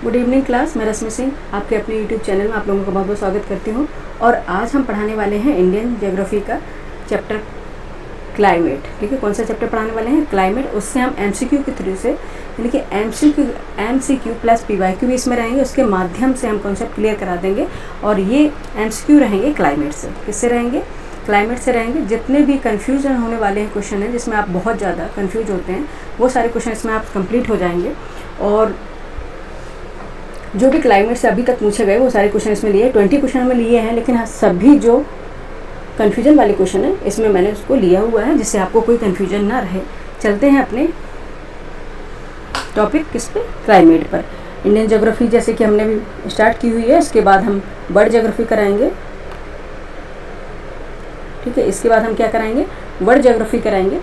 Good evening class, मैं रश्मि सिंह आपके अपने यूट्यूब चैनल में आप लोगों का बहुत बहुत स्वागत करती हूँ। और आज हम पढ़ाने वाले हैं इंडियन ज्योग्राफी का चैप्टर क्लाइमेट। ठीक है, कौन सा चैप्टर पढ़ाने वाले हैं? क्लाइमेट। उससे हम एमसीक्यू के थ्रू से, यानी कि एमसीक्यू प्लस पीवाईक्यू भी इसमें रहेंगे, उसके माध्यम से हम कॉन्सेप्ट क्लियर करा देंगे। और ये एमसीक्यू रहेंगे क्लाइमेट से। किससे रहेंगे? क्लाइमेट से रहेंगे। जितने भी कन्फ्यूजन होने वाले हैं क्वेश्चन हैं, जिसमें आप बहुत ज़्यादा कन्फ्यूज होते हैं, वो सारे क्वेश्चन इसमें आप कंप्लीट हो जाएंगे। और जो भी क्लाइमेट से अभी तक पूछे गए वो सारे क्वेश्चन इसमें लिए, 20 क्वेश्चन हमें लिए हैं, लेकिन हाँ सभी जो कन्फ्यूजन वाले क्वेश्चन है इसमें मैंने उसको लिया हुआ है, जिससे आपको कोई कन्फ्यूजन ना रहे। चलते हैं अपने टॉपिक किस पे? क्लाइमेट पर। इंडियन ज्योग्राफी जैसे कि हमने भी स्टार्ट की हुई है, इसके बाद हम वर्ल्ड ज्योग्राफी कराएंगे। ठीक है, इसके बाद हम क्या कराएंगे? वर्ल्ड ज्योग्राफी कराएंगे।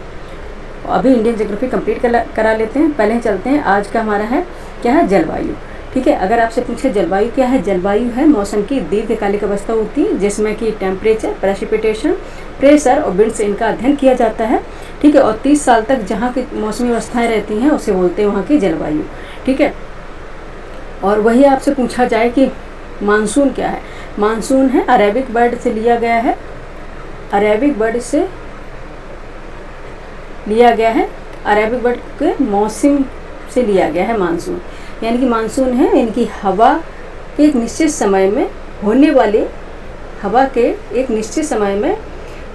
अभी इंडियन ज्योग्राफी कंप्लीट करा लेते हैं। पहले चलते हैं, आज का हमारा है क्या है? जलवायु। ठीक है, अगर आपसे पूछे जलवायु क्या है? जलवायु है मौसम की दीर्घकालिक अवस्था होती है, जिसमें कि टेम्परेचर, प्रेसिपिटेशन, प्रेशर और विंड से इनका अध्ययन किया जाता है। ठीक है, और 30 साल तक जहाँ की मौसमी अवस्थाएं रहती हैं उसे बोलते हैं वहाँ की जलवायु। ठीक है, और वही आपसे पूछा जाए कि मानसून क्या है? मानसून है अरेबिक बर्ड से लिया गया है, अरेबिक बर्ड से लिया गया है, अरेबिक बर्ड के मौसम से लिया गया है मानसून। यानी कि मानसून है इनकी हवा के एक निश्चित समय में होने वाले, हवा के एक निश्चित समय में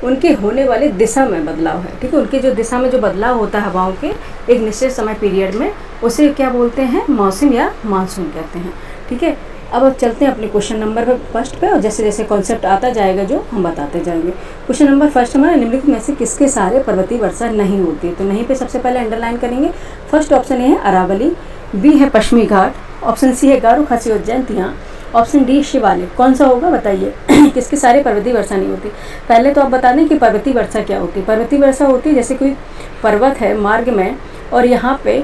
उनके होने वाले दिशा में बदलाव है। ठीक है, उनके जो दिशा में जो बदलाव होता है हवाओं के एक निश्चित समय पीरियड में, उसे क्या बोलते हैं? मौसम या मानसून कहते हैं। ठीक है, अब चलते हैं अपने क्वेश्चन नंबर फर्स्ट पे, और जैसे जैसे कॉन्सेप्ट आता जाएगा जो हम बताते जाएंगे। क्वेश्चन नंबर फर्स्ट हमारा, निम्नलिखित में से किसके सहारे पर्वतीय वर्षा नहीं होती है? तो नहीं पे सबसे पहले अंडरलाइन करेंगे। फर्स्ट ऑप्शन ए है अरावली, बी है पश्चिमी घाट, ऑप्शन सी है गारो खासी उज्जैन, ऑप्शन डी शिवालिक। कौन सा होगा बताइए? किसके सारे पर्वतीय वर्षा नहीं होती? पहले तो आप बता दें कि पर्वतीय वर्षा क्या होती है। पर्वतीय वर्षा होती है जैसे कोई पर्वत है मार्ग में, और यहाँ पे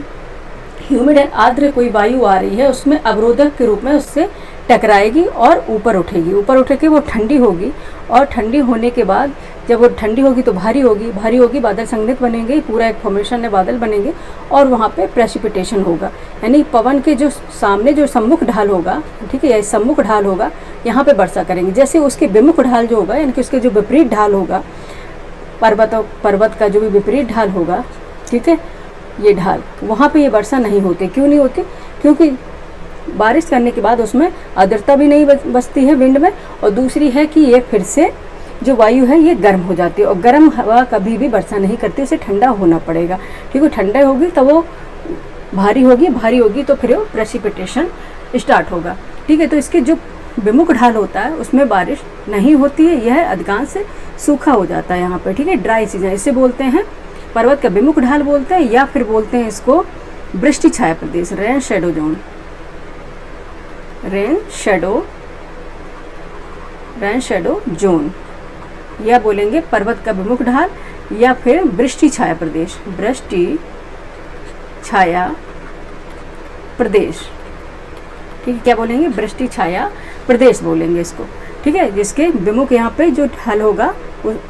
ह्यूमिड एंड आर्द्र कोई वायु आ रही है, उसमें अवरोधक के रूप में उससे टकराएगी और ऊपर उठेगी। ऊपर उठ के वो ठंडी होगी, और ठंडी होने के बाद जब वो ठंडी होगी तो भारी होगी, भारी होगी, बादल संघनित बनेंगे, पूरा एक फॉर्मेशन में बादल बनेंगे, और वहाँ पे प्रेसिपिटेशन होगा। यानी पवन के जो सामने जो सम्मुख ढाल होगा, ठीक है, या सम्मुख ढाल होगा, यहाँ पे वर्षा करेंगे। जैसे उसके विमुख ढाल जो होगा, यानी कि उसके जो विपरीत ढाल होगा, पर्वत का जो भी विपरीत ढाल होगा, ठीक है, ये ढाल, वहाँ पे ये वर्षा नहीं होती। क्यों नहीं होती? क्योंकि बारिश करने के बाद उसमें आर्द्रता भी नहीं बचती है विंड में, और दूसरी है कि ये फिर से जो वायु है ये गर्म हो जाती है, और गर्म हवा कभी भी वर्षा नहीं करती, उसे ठंडा होना पड़ेगा। ठीक है, ठंडा होगी तो वो भारी होगी, भारी होगी तो फिर वो प्रेसिपिटेशन स्टार्ट होगा। ठीक है, तो इसके जो विमुख ढाल होता है उसमें बारिश नहीं होती है, यह अधिकांश से सूखा हो जाता है यहाँ पर। ठीक है, ड्राई सीजन इसे बोलते हैं, पर्वत का विमुख ढाल बोलते हैं, या फिर बोलते हैं इसको वृष्टि छाया प्रदेश, rain shadow zone, rain shadow zone, या बोलेंगे पर्वत का विमुख ढाल, या फिर वृष्टि छाया प्रदेश, वृष्टि छाया प्रदेश। ठीक है, क्या बोलेंगे? वृष्टि छाया प्रदेश बोलेंगे इसको। ठीक है, जिसके विमुख यहाँ पे जो ढाल होगा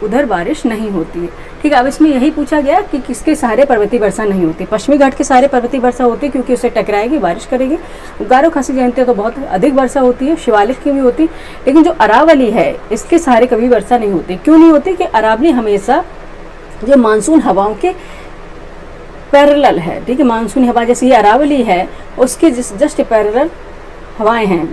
उधर बारिश नहीं होती है। ठीक है, अब इसमें यही पूछा गया कि किसके सहारे पर्वतीय वर्षा नहीं होती। पश्चिमी घाट के सहारे पर्वतीय वर्षा होती है, क्योंकि उसे टकराएगी, बारिश करेगी। गारो खासी जानते तो बहुत अधिक वर्षा होती है, शिवालिक की भी होती, लेकिन जो अरावली है इसके सहारे कभी वर्षा नहीं होती। क्यों नहीं होती? कि अरावली हमेशा जो मानसून हवाओं के पैरेलल है। ठीक है, मानसून हवा जैसे ये अरावली है उसके जस्ट पैरेलल हवाएं हैं।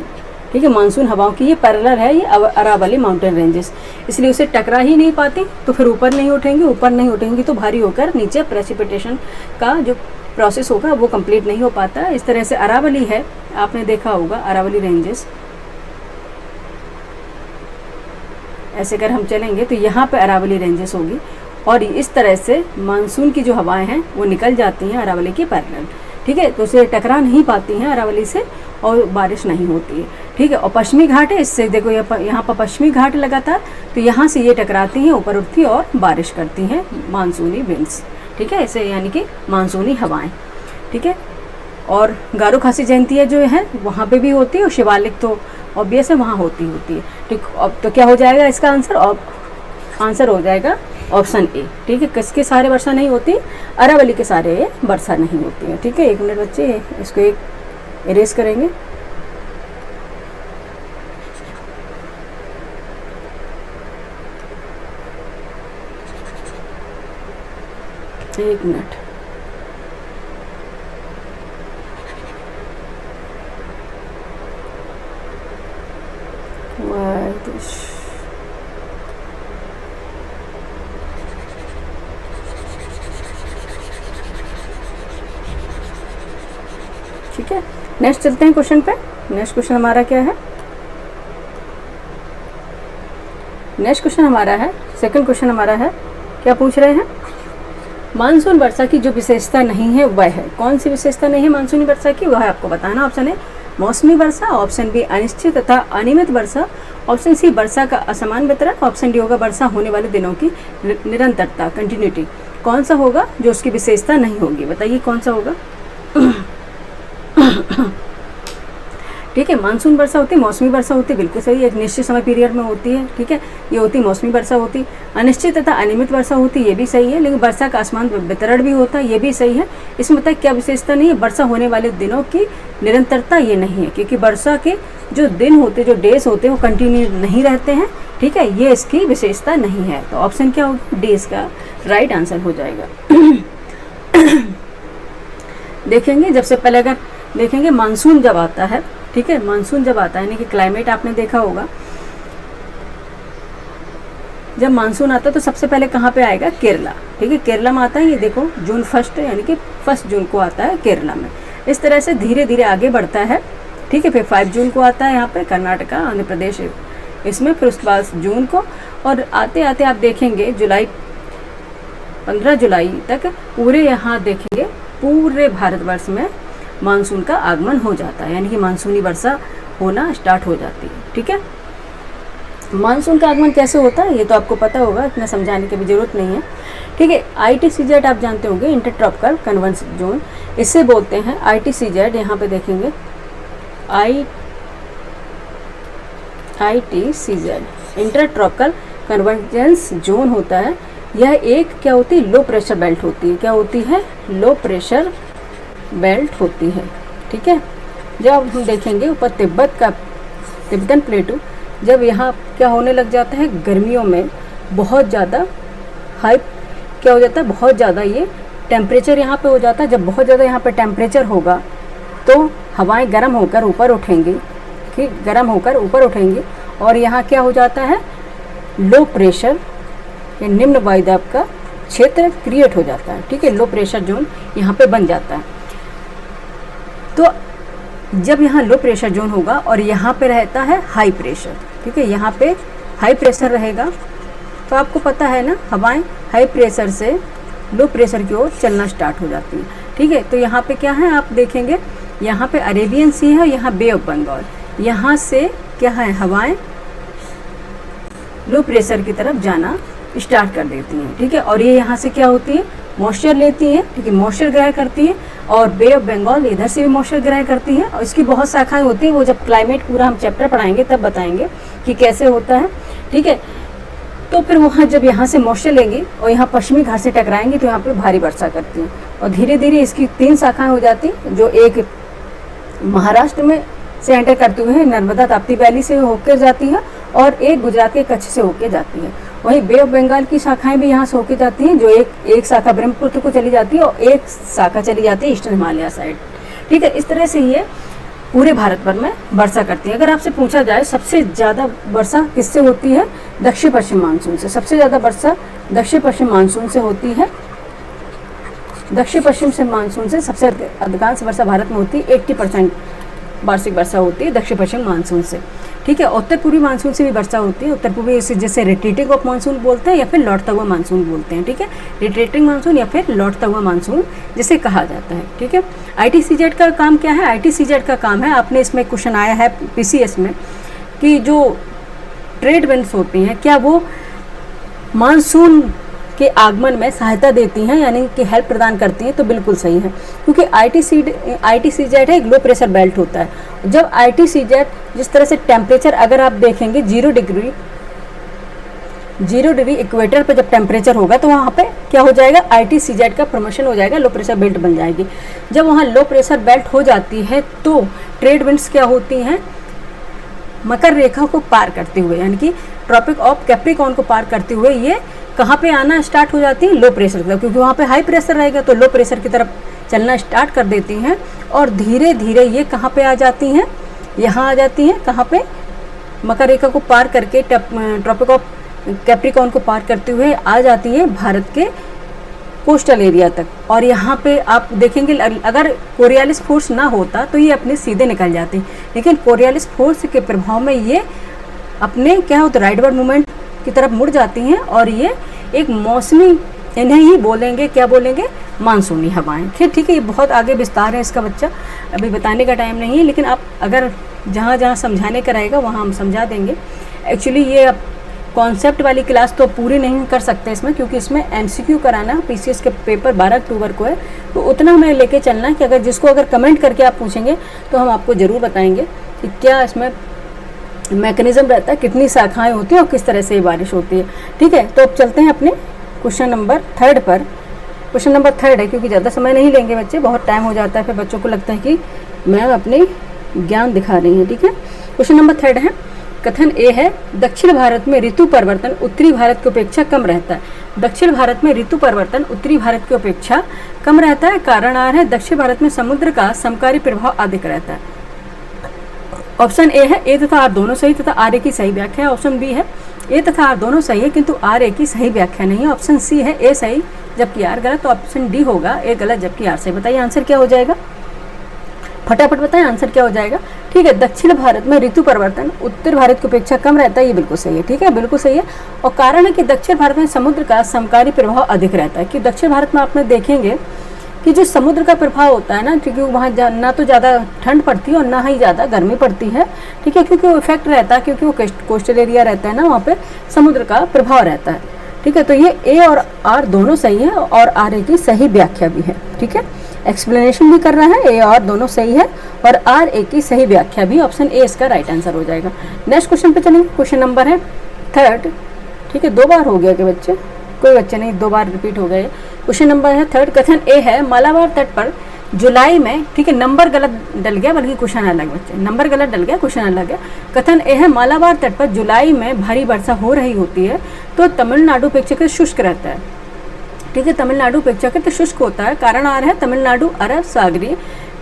ठीक है, मानसून हवाओं की ये पैरेलल है, ये अरावली माउंटेन रेंजेस, इसलिए उसे टकरा ही नहीं पाती, तो फिर ऊपर नहीं उठेंगी, ऊपर नहीं उठेंगी तो भारी होकर नीचे प्रेसिपिटेशन का जो प्रोसेस होगा वो कंप्लीट नहीं हो पाता। इस तरह से अरावली है, आपने देखा होगा अरावली रेंजेस, ऐसे अगर हम चलेंगे तो यहाँ पे अरावली रेंजेस होगी, और इस तरह से मानसून की जो हवाएं हैं वो निकल जाती हैं अरावली की पैरेलल। ठीक है, तो उसे टकरा नहीं पाती हैं अरावली से, और बारिश नहीं होती है। ठीक है, और पश्चिमी घाट है, इससे देखो यहाँ पर पश्चिमी घाट लगातार, तो यहाँ से ये टकराती हैं, ऊपर उठती और बारिश करती हैं मानसूनी विंड्स। ठीक है, ऐसे यानी कि मानसूनी हवाएं। ठीक है, और गारो खासी जयंतियाँ जो है वहाँ पे भी होती है, और शिवालिक तो ऑब्वियस है वहाँ होती है। ठीक, अब तो क्या हो जाएगा इसका आंसर? और आंसर हो जाएगा ऑप्शन ए। ठीक है, किसके सहारे वर्षा नहीं होती? अरावली के सहारे वर्षा नहीं होती है। ठीक है, एक मिनट बच्चे, इसको एक इरेज करेंगे। एक मिनट, ठीक है। नेक्स्ट चलते हैं क्वेश्चन पे। नेक्स्ट क्वेश्चन हमारा क्या है? नेक्स्ट क्वेश्चन हमारा है, सेकंड क्वेश्चन हमारा है, क्या पूछ रहे हैं? मानसून वर्षा की जो विशेषता नहीं है वह है। कौन सी विशेषता नहीं है मानसूनी वर्षा की? वह आपको बताना। ऑप्शन ए मौसमी वर्षा, ऑप्शन बी अनिश्चित तथा अनियमित वर्षा, ऑप्शन सी वर्षा का असमान वितरण, ऑप्शन डी होगा वर्षा होने वाले दिनों की निरंतरता, कंटिन्यूटी। कौन सा होगा जो उसकी विशेषता नहीं होगी? बताइए कौन सा होगा? ठीक है, मानसून वर्षा होती है, मौसमी वर्षा होती है, बिल्कुल सही, एक निश्चित समय पीरियड में होती है। ठीक है, ये होती मौसमी वर्षा होती। अनिश्चित तथा अनियमित वर्षा होती है, ये भी सही है। लेकिन वर्षा का असमान वितरण भी होता है, ये भी सही है। इसमें बताइए क्या विशेषता नहीं है? वर्षा होने वाले दिनों की निरंतरता ये नहीं है, क्योंकि वर्षा के जो दिन होते, जो डेज होते हैं वो कंटिन्यू नहीं रहते हैं। ठीक है, ये इसकी विशेषता नहीं है। तो ऑप्शन क्या होगा? डी इसका राइट आंसर हो जाएगा। देखेंगे, जब से पहले अगर देखेंगे मानसून जब आता है, ठीक है, मानसून जब आता है यानी कि क्लाइमेट आपने देखा होगा, जब मानसून आता है तो सबसे पहले कहाँ पे आएगा? केरला। ठीक है, केरला में आता है। ये देखो जून 1 यानी कि 1 जून को आता है केरला में। इस तरह से धीरे धीरे आगे बढ़ता है। ठीक है, फिर 5 जून को आता है यहाँ पे कर्नाटका, आंध्र प्रदेश इसमें, फिर उसके बाद जून को, और आते आते आप देखेंगे जुलाई 15 जुलाई तक पूरे यहाँ देखेंगे पूरे भारतवर्ष में मानसून का आगमन हो जाता है, यानी कि मानसूनी वर्षा होना स्टार्ट हो जाती है। ठीक है, मानसून का आगमन कैसे होता है ये तो आपको पता होगा, इतना समझाने की भी जरूरत नहीं है। ठीक है, ITCZ आप जानते होंगे, इंटरट्रॉपिकल कन्वर्जेंस जोन, इससे बोलते हैं ITCZ। यहाँ पे देखेंगे ITCZ इंटरट्रॉपिकल कन्वर्जेंस जोन होता है। यह एक क्या होती है? लो प्रेशर बेल्ट होती है। क्या होती है? लो प्रेशर बेल्ट होती है। ठीक है, जब हम देखेंगे ऊपर तिब्बतन प्लेटू, जब यहाँ क्या होने लग जाता है? गर्मियों में बहुत ज़्यादा हाई क्या हो जाता है? बहुत ज़्यादा ये टेम्परेचर यहाँ पे हो जाता है। जब बहुत ज़्यादा यहाँ पे टेम्परेचर होगा तो हवाएं गर्म होकर ऊपर उठेंगी। ठीक, गर्म होकर ऊपर उठेंगी और यहाँ क्या हो जाता है? लो प्रेशर या निम्न वायुदाब का क्षेत्र क्रिएट हो जाता है। ठीक है, लो प्रेशर जोन यहाँ पे बन जाता है। तो जब यहाँ लो प्रेशर जोन होगा और यहाँ पे रहता है हाई प्रेशर, ठीक है, यहाँ पे हाई प्रेशर रहेगा, तो आपको पता है ना, हवाएं हाई प्रेशर से लो प्रेशर की ओर चलना स्टार्ट हो जाती हैं। ठीक है, तो यहाँ पे क्या है? आप देखेंगे यहाँ पे अरेबियन सी है, यहाँ बे ऑफ बंगाल, यहाँ से क्या है? हवाएं लो प्रेशर की तरफ जाना स्टार्ट कर देती हैं। ठीक है, और ये यहाँ से क्या होती है? मॉइस्चर लेती है। ठीक है, मॉइस्चर ग्रहण करती है, और बे ऑफ बंगाल इधर से भी मॉइस्चर ग्रहण करती है, और इसकी बहुत शाखाएं होती हैं। वो जब क्लाइमेट पूरा हम चैप्टर पढ़ाएंगे तब बताएंगे कि कैसे होता है। ठीक है, तो फिर वहाँ जब यहाँ से मॉइस्चर लेंगी और यहाँ पश्चिमी घाट से टकराएंगी तो यहाँ पे भारी वर्षा करती हैं, और धीरे धीरे इसकी 3 शाखाएं हो जाती, जो एक महाराष्ट्र में से एंटर करते हुए नर्मदा ताप्ती वैली से होकर जाती है, और एक गुजरात के कच्छ से होकर जाती है। वहीं बे ऑफ बंगाल की शाखाएं भी यहाँ से होकर जाती हैं, जो एक शाखा ब्रह्मपुत्र को चली जाती है और एक शाखा चली जाती है ईस्टर्न हिमालय साइड। ठीक है, इस तरह से ये पूरे भारत भर में वर्षा करती है। अगर आपसे पूछा जाए सबसे ज़्यादा वर्षा किससे होती है? दक्षिण पश्चिम मानसून से। सबसे ज़्यादा वर्षा दक्षिण पश्चिम मानसून से होती है। दक्षिण पश्चिम से मानसून से सबसे अधिकांश वर्षा भारत में होती है। 80% वार्षिक वर्षा होती है दक्षिण पश्चिम मानसून से। ठीक है, उत्तर पूर्वी मानसून से भी वर्षा होती है। उत्तर पूर्वी इसे जैसे रिट्रीटिंग ऑफ मानसून बोलते हैं या फिर लौटता हुआ मानसून बोलते हैं। ठीक है, रिट्रीटिंग मानसून या फिर लौटता हुआ मानसून जिसे कहा जाता है। ठीक है, ITCZ का काम क्या है? ITCZ का काम है, आपने इसमें क्वेश्चन आया है PCS में, कि जो ट्रेड विंड्स होती हैं क्या वो मानसून के आगमन में सहायता देती हैं, यानी कि हेल्प प्रदान करती हैं? तो बिल्कुल सही है, क्योंकि ITCZ है एक लो प्रेशर बेल्ट होता है। जब ITCZ जिस तरह से टेम्परेचर अगर आप देखेंगे 0 डिग्री 0 डिग्री इक्वेटर पर जब टेम्परेचर होगा तो वहाँ पे क्या हो जाएगा, ITCZ का प्रमोशन हो जाएगा, लो प्रेशर बेल्ट बन जाएगी। जब वहाँ लो प्रेशर बेल्ट हो जाती है तो ट्रेड विंड्स क्या होती हैं, मकर रेखा को पार करते हुए, यानी कि ट्रॉपिक ऑफ कैप्रिकॉर्न को पार करते हुए ये कहाँ पे आना स्टार्ट हो जाती है, लो प्रेशर की तरफ, क्योंकि वहाँ पे हाई प्रेशर रहेगा तो लो प्रेशर की तरफ चलना स्टार्ट कर देती हैं। और धीरे धीरे ये कहाँ पे आ जाती हैं, यहाँ आ जाती हैं, कहाँ पे, मकर रेखा को पार करके ट्रॉपिक ऑफ कैप्रिकॉर्न को पार करते हुए आ जाती है भारत के कोस्टल एरिया तक। और यहाँ पे आप देखेंगे अगर कोरियालिस फोर्स ना होता तो ये अपने सीधे निकल जाते, लेकिन कोरियालिस फोर्स के प्रभाव में ये अपने क्या होता है, राइटवर्ड मूवमेंट की तरफ मुड़ जाती हैं और ये एक मौसमी, इन्हें ही बोलेंगे, क्या बोलेंगे, मानसूनी हवाएं। ठीक है, ये बहुत आगे विस्तार है इसका, बच्चा अभी बताने का टाइम नहीं है, लेकिन आप अगर जहाँ जहाँ समझाने का रहेगा वहाँ हम समझा देंगे। एक्चुअली ये अब कॉन्सेप्ट वाली क्लास तो पूरी नहीं कर सकते इसमें, क्योंकि इसमें MCQ कराना है, PCS के पेपर 12 अक्टूबर को है, तो उतना हमें लेके चलना है कि अगर जिसको अगर कमेंट करके आप पूछेंगे तो हम आपको ज़रूर बताएंगे कि क्या इसमें मैकेनिज्म रहता है, कितनी शाखाएं होती हैं और किस तरह से ये बारिश होती है। ठीक है, तो अब चलते हैं अपने क्वेश्चन नंबर 3 पर। क्वेश्चन नंबर 3 है, क्योंकि ज़्यादा समय नहीं लेंगे बच्चे, बहुत टाइम हो जाता है, फिर बच्चों को लगता है कि मैम अपने ज्ञान दिखा रही है। ठीक है, क्वेश्चन नंबर 3 है, कथन ए है, दक्षिण भारत में ऋतु परिवर्तन उत्तरी भारत की अपेक्षा कम रहता है। दक्षिण भारत में ऋतु परिवर्तन उत्तरी भारत की अपेक्षा कम रहता है। कारण आर है, दक्षिण भारत में समुद्र का समकारी प्रभाव अधिक रहता है। ऑप्शन ए है, ए तथा आर दोनों सही तथा आर ए की सही व्याख्या है। ऑप्शन बी है, ए तथा आर दोनों सही है किंतु आर ए की सही व्याख्या नहीं है। ऑप्शन सी है, ए सही जबकि आर गलत। तो ऑप्शन डी होगा, ए गलत जबकि आर सही। बताइए आंसर क्या हो जाएगा, फटाफट बताएं आंसर क्या हो जाएगा। ठीक है, दक्षिण भारत में ऋतु परिवर्तन उत्तर भारत की अपेक्षा कम रहता है, ये बिल्कुल सही है। ठीक है, बिल्कुल सही है। और कारण है कि दक्षिण भारत में समुद्र का समकारी प्रभाव अधिक रहता है, कि दक्षिण भारत में आपने देखेंगे कि जो समुद्र का प्रभाव होता है ना, क्योंकि वहाँ ना तो ज़्यादा ठंड पड़ती है और ना ही ज़्यादा गर्मी पड़ती है। ठीक है, क्योंकि वो इफेक्ट रहता है, क्योंकि वो कोस्टल एरिया रहता है ना, वहाँ पे समुद्र का प्रभाव रहता है। ठीक है, तो ये ए और आर दोनों सही है और आर ए की सही व्याख्या भी है। ठीक है, एक्सप्लेनेशन भी कर रहा है, ए और दोनों सही है और आर ए की सही व्याख्या भी। ऑप्शन ए इसका राइट आंसर हो जाएगा। नेक्स्ट क्वेश्चन पे चलेंगे, क्वेश्चन नंबर है 3। ठीक है, 2 बार हो गया कि बच्चे, कोई बच्चे नहीं, 2 बार रिपीट हो गए। क्वेश्चन नंबर है 3, कथन ए है, मालाबार तट पर जुलाई में, ठीक है, नंबर गलत डल गया, बल्कि क्वेश्चन अलग, बच्चे नंबर गलत डल गया, क्वेश्चन अलग है। कथन ए है, मालाबार तट पर जुलाई में भारी वर्षा हो रही होती है तो तमिलनाडु अपेक्षाकृत शुष्क रहता है। ठीक है, तमिलनाडु अपेक्षाकृत शुष्क होता है। कारण आ रहा है, तमिलनाडु अरब सागरीय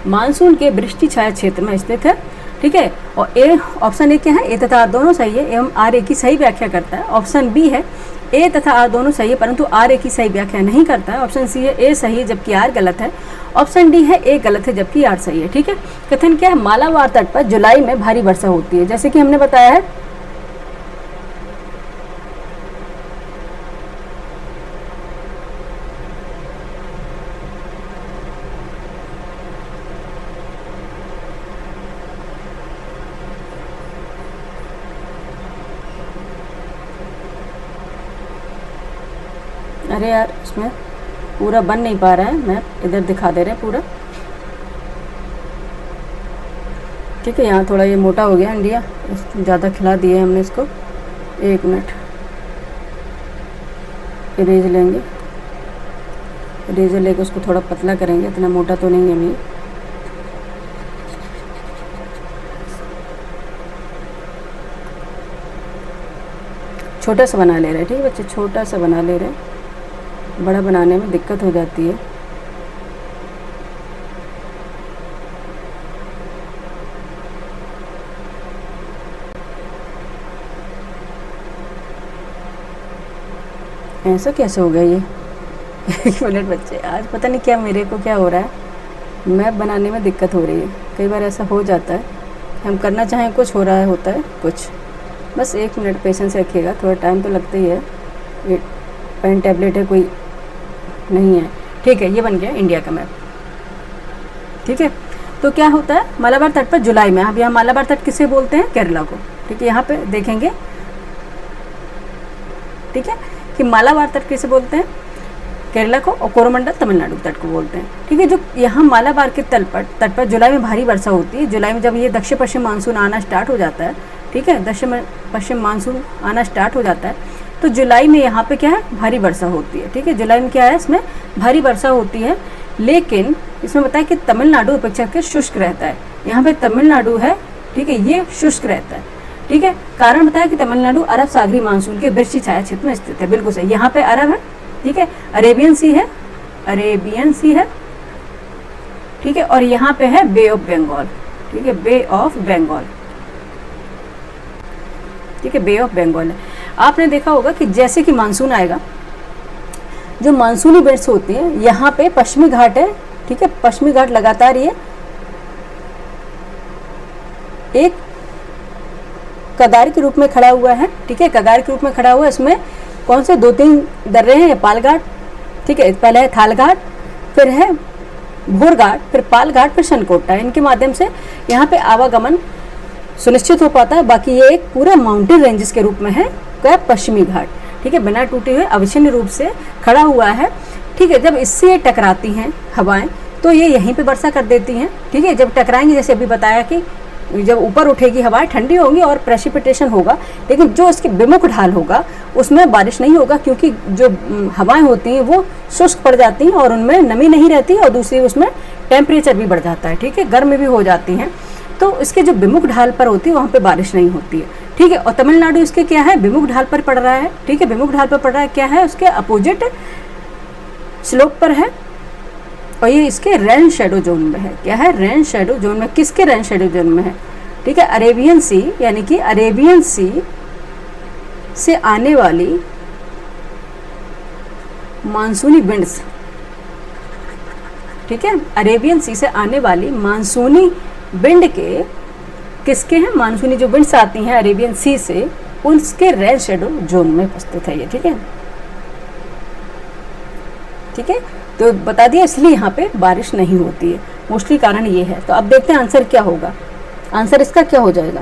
मानसून के वृष्टि छाया क्षेत्र में स्थित है। ठीक है, और ए, ऑप्शन ए क्या है, ए तथा आर दोनों सही है एवं आर ए की सही व्याख्या करता है। ऑप्शन बी है, ए तथा आर दोनों सही है परंतु आर ए की सही व्याख्या नहीं करता है। ऑप्शन सी है, ए सही है जबकि आर गलत है। ऑप्शन डी है, ए गलत है जबकि आर सही है। ठीक है, कथन क्या है, मालाबार तट पर जुलाई में भारी वर्षा होती है, जैसे कि हमने बताया है। अरे यार, इसमें पूरा बन नहीं पा रहा है, मैं इधर दिखा दे रहे हैं पूरा। ठीक है, यहाँ थोड़ा ये मोटा हो गया इंडिया, ज़्यादा खिला दिए हमने इसको। 1 मिनट, इरेज लेंगे, इरेजर लेके उसको थोड़ा पतला करेंगे, इतना मोटा तो नहीं है अभी। छोटा सा बना ले रहे हैं। ठीक है बच्चे, छोटा सा बना ले रहे हैं, बड़ा बनाने में दिक्कत हो जाती है। ऐसा कैसे हो गया ये 1 मिनट बच्चे, आज पता नहीं क्या मेरे को क्या हो रहा है, मैप बनाने में दिक्कत हो रही है। कई बार ऐसा हो जाता है, हम करना चाहें कुछ, हो रहा है होता है कुछ। बस 1 मिनट पेशेंस रखिएगा, थोड़ा टाइम तो लगता ही है। ये पेन टैबलेट है, कोई नहीं है। ठीक है, ये बन गया इंडिया का मैप। ठीक है, तो क्या होता है, मालाबार तट पर जुलाई में, अब यहाँ मालाबार तट किसे बोलते हैं, केरला को। ठीक है, यहाँ पे देखेंगे, ठीक है, कि मालाबार तट किसे बोलते हैं, केरला को, और कोरोमंडल तमिलनाडु तट को बोलते हैं। ठीक है, जो यहाँ मालाबार के तट पर जुलाई में भारी वर्षा होती है। जुलाई में जब ये दक्षिण पश्चिम मानसून आना स्टार्ट हो जाता है, ठीक है, दक्षिण पश्चिम मानसून आना स्टार्ट हो जाता है, तो जुलाई में यहाँ पे क्या है, भारी वर्षा होती है। ठीक है, जुलाई में क्या है, इसमें भारी वर्षा होती है, लेकिन इसमें बताया कि तमिलनाडु अपेक्षाकृत शुष्क रहता है। यहाँ पे तमिलनाडु है, ठीक है, ये शुष्क रहता है। ठीक है, कारण बताया कि तमिलनाडु अरब सागरी मानसून के वृष्टि छाया क्षेत्र में स्थित है। बिल्कुल सही, यहाँ पे अरब है, ठीक है, अरेबियन सी है, अरेबियन सी है, ठीक है, और यहाँ पे है बे ऑफ बंगाल। ठीक है, बे ऑफ बंगाल, ठीक है, बे ऑफ बंगाल है। आपने देखा होगा कि जैसे कि मानसून आएगा, जो मानसूनी बेल्ट्स होती हैं, यहाँ पे पश्चिमी घाट है। ठीक है, पश्चिमी घाट लगातार ये एक कगार के रूप में खड़ा हुआ है। ठीक है, कगार के रूप में खड़ा हुआ है। इसमें कौन से 2-3 दर्रे हैं, पाल घाट, ठीक है, पहले है थाल घाट, फिर है भोर घाट, फिर पाल घाट, फिर शनकोटा। इनके माध्यम से यहाँ पे आवागमन सुनिश्चित हो पाता है। बाकी ये एक पूरा माउंटेन रेंजेस के रूप में है क्या, पश्चिमी घाट। ठीक है, बिना टूटे हुए अविच्छिन्न रूप से खड़ा हुआ है। ठीक है, जब इससे ये टकराती हैं हवाएं, तो ये यहीं पे वर्षा कर देती हैं। ठीक है, जब टकराएंगी, जैसे अभी बताया कि जब ऊपर उठेगी हवाएं ठंडी होंगी और प्रेसिपिटेशन होगा, लेकिन जो इसकी विमुख ढाल होगा उसमें बारिश नहीं होगा, क्योंकि जो हवाएं होती हैं वो शुष्क पड़ जाती हैं और उनमें नमी नहीं रहती, और दूसरी उसमें टेम्परेचर भी बढ़ जाता है। ठीक है, गर्म भी हो जाती हैं, तो इसके जो विमुख ढाल पर होती है वहाँ पे बारिश नहीं होती है। ठीक है, और तमिलनाडु इसके क्या है, विमुख ढाल पर पड़ रहा है। ठीक है, विमुख ढाल पर पड़ रहा है, क्या है, उसके अपोजिट स्लोप पर है, और ये इसके रेन शेडो जोन में है। क्या है, रेन शेडो जोन में। किसके रेन शेडो जोन में है? ठीक है, अरेबियन सी, यानी कि अरेबियन सी से आने वाली मानसूनी विंड्स, ठीक है, अरेबियन सी से आने वाली मानसूनी विंड के किसके हैं, मानसूनी जो विंड्स आती हैं अरेबियन सी से, उसके रेन शेडो जोन में उपस्थित है ये। ठीक है, ठीक है, तो बता दिया, इसलिए यहाँ पे बारिश नहीं होती है। मोस्टली कारण ये है। तो अब देखते हैं आंसर क्या होगा। आंसर इसका क्या हो जाएगा?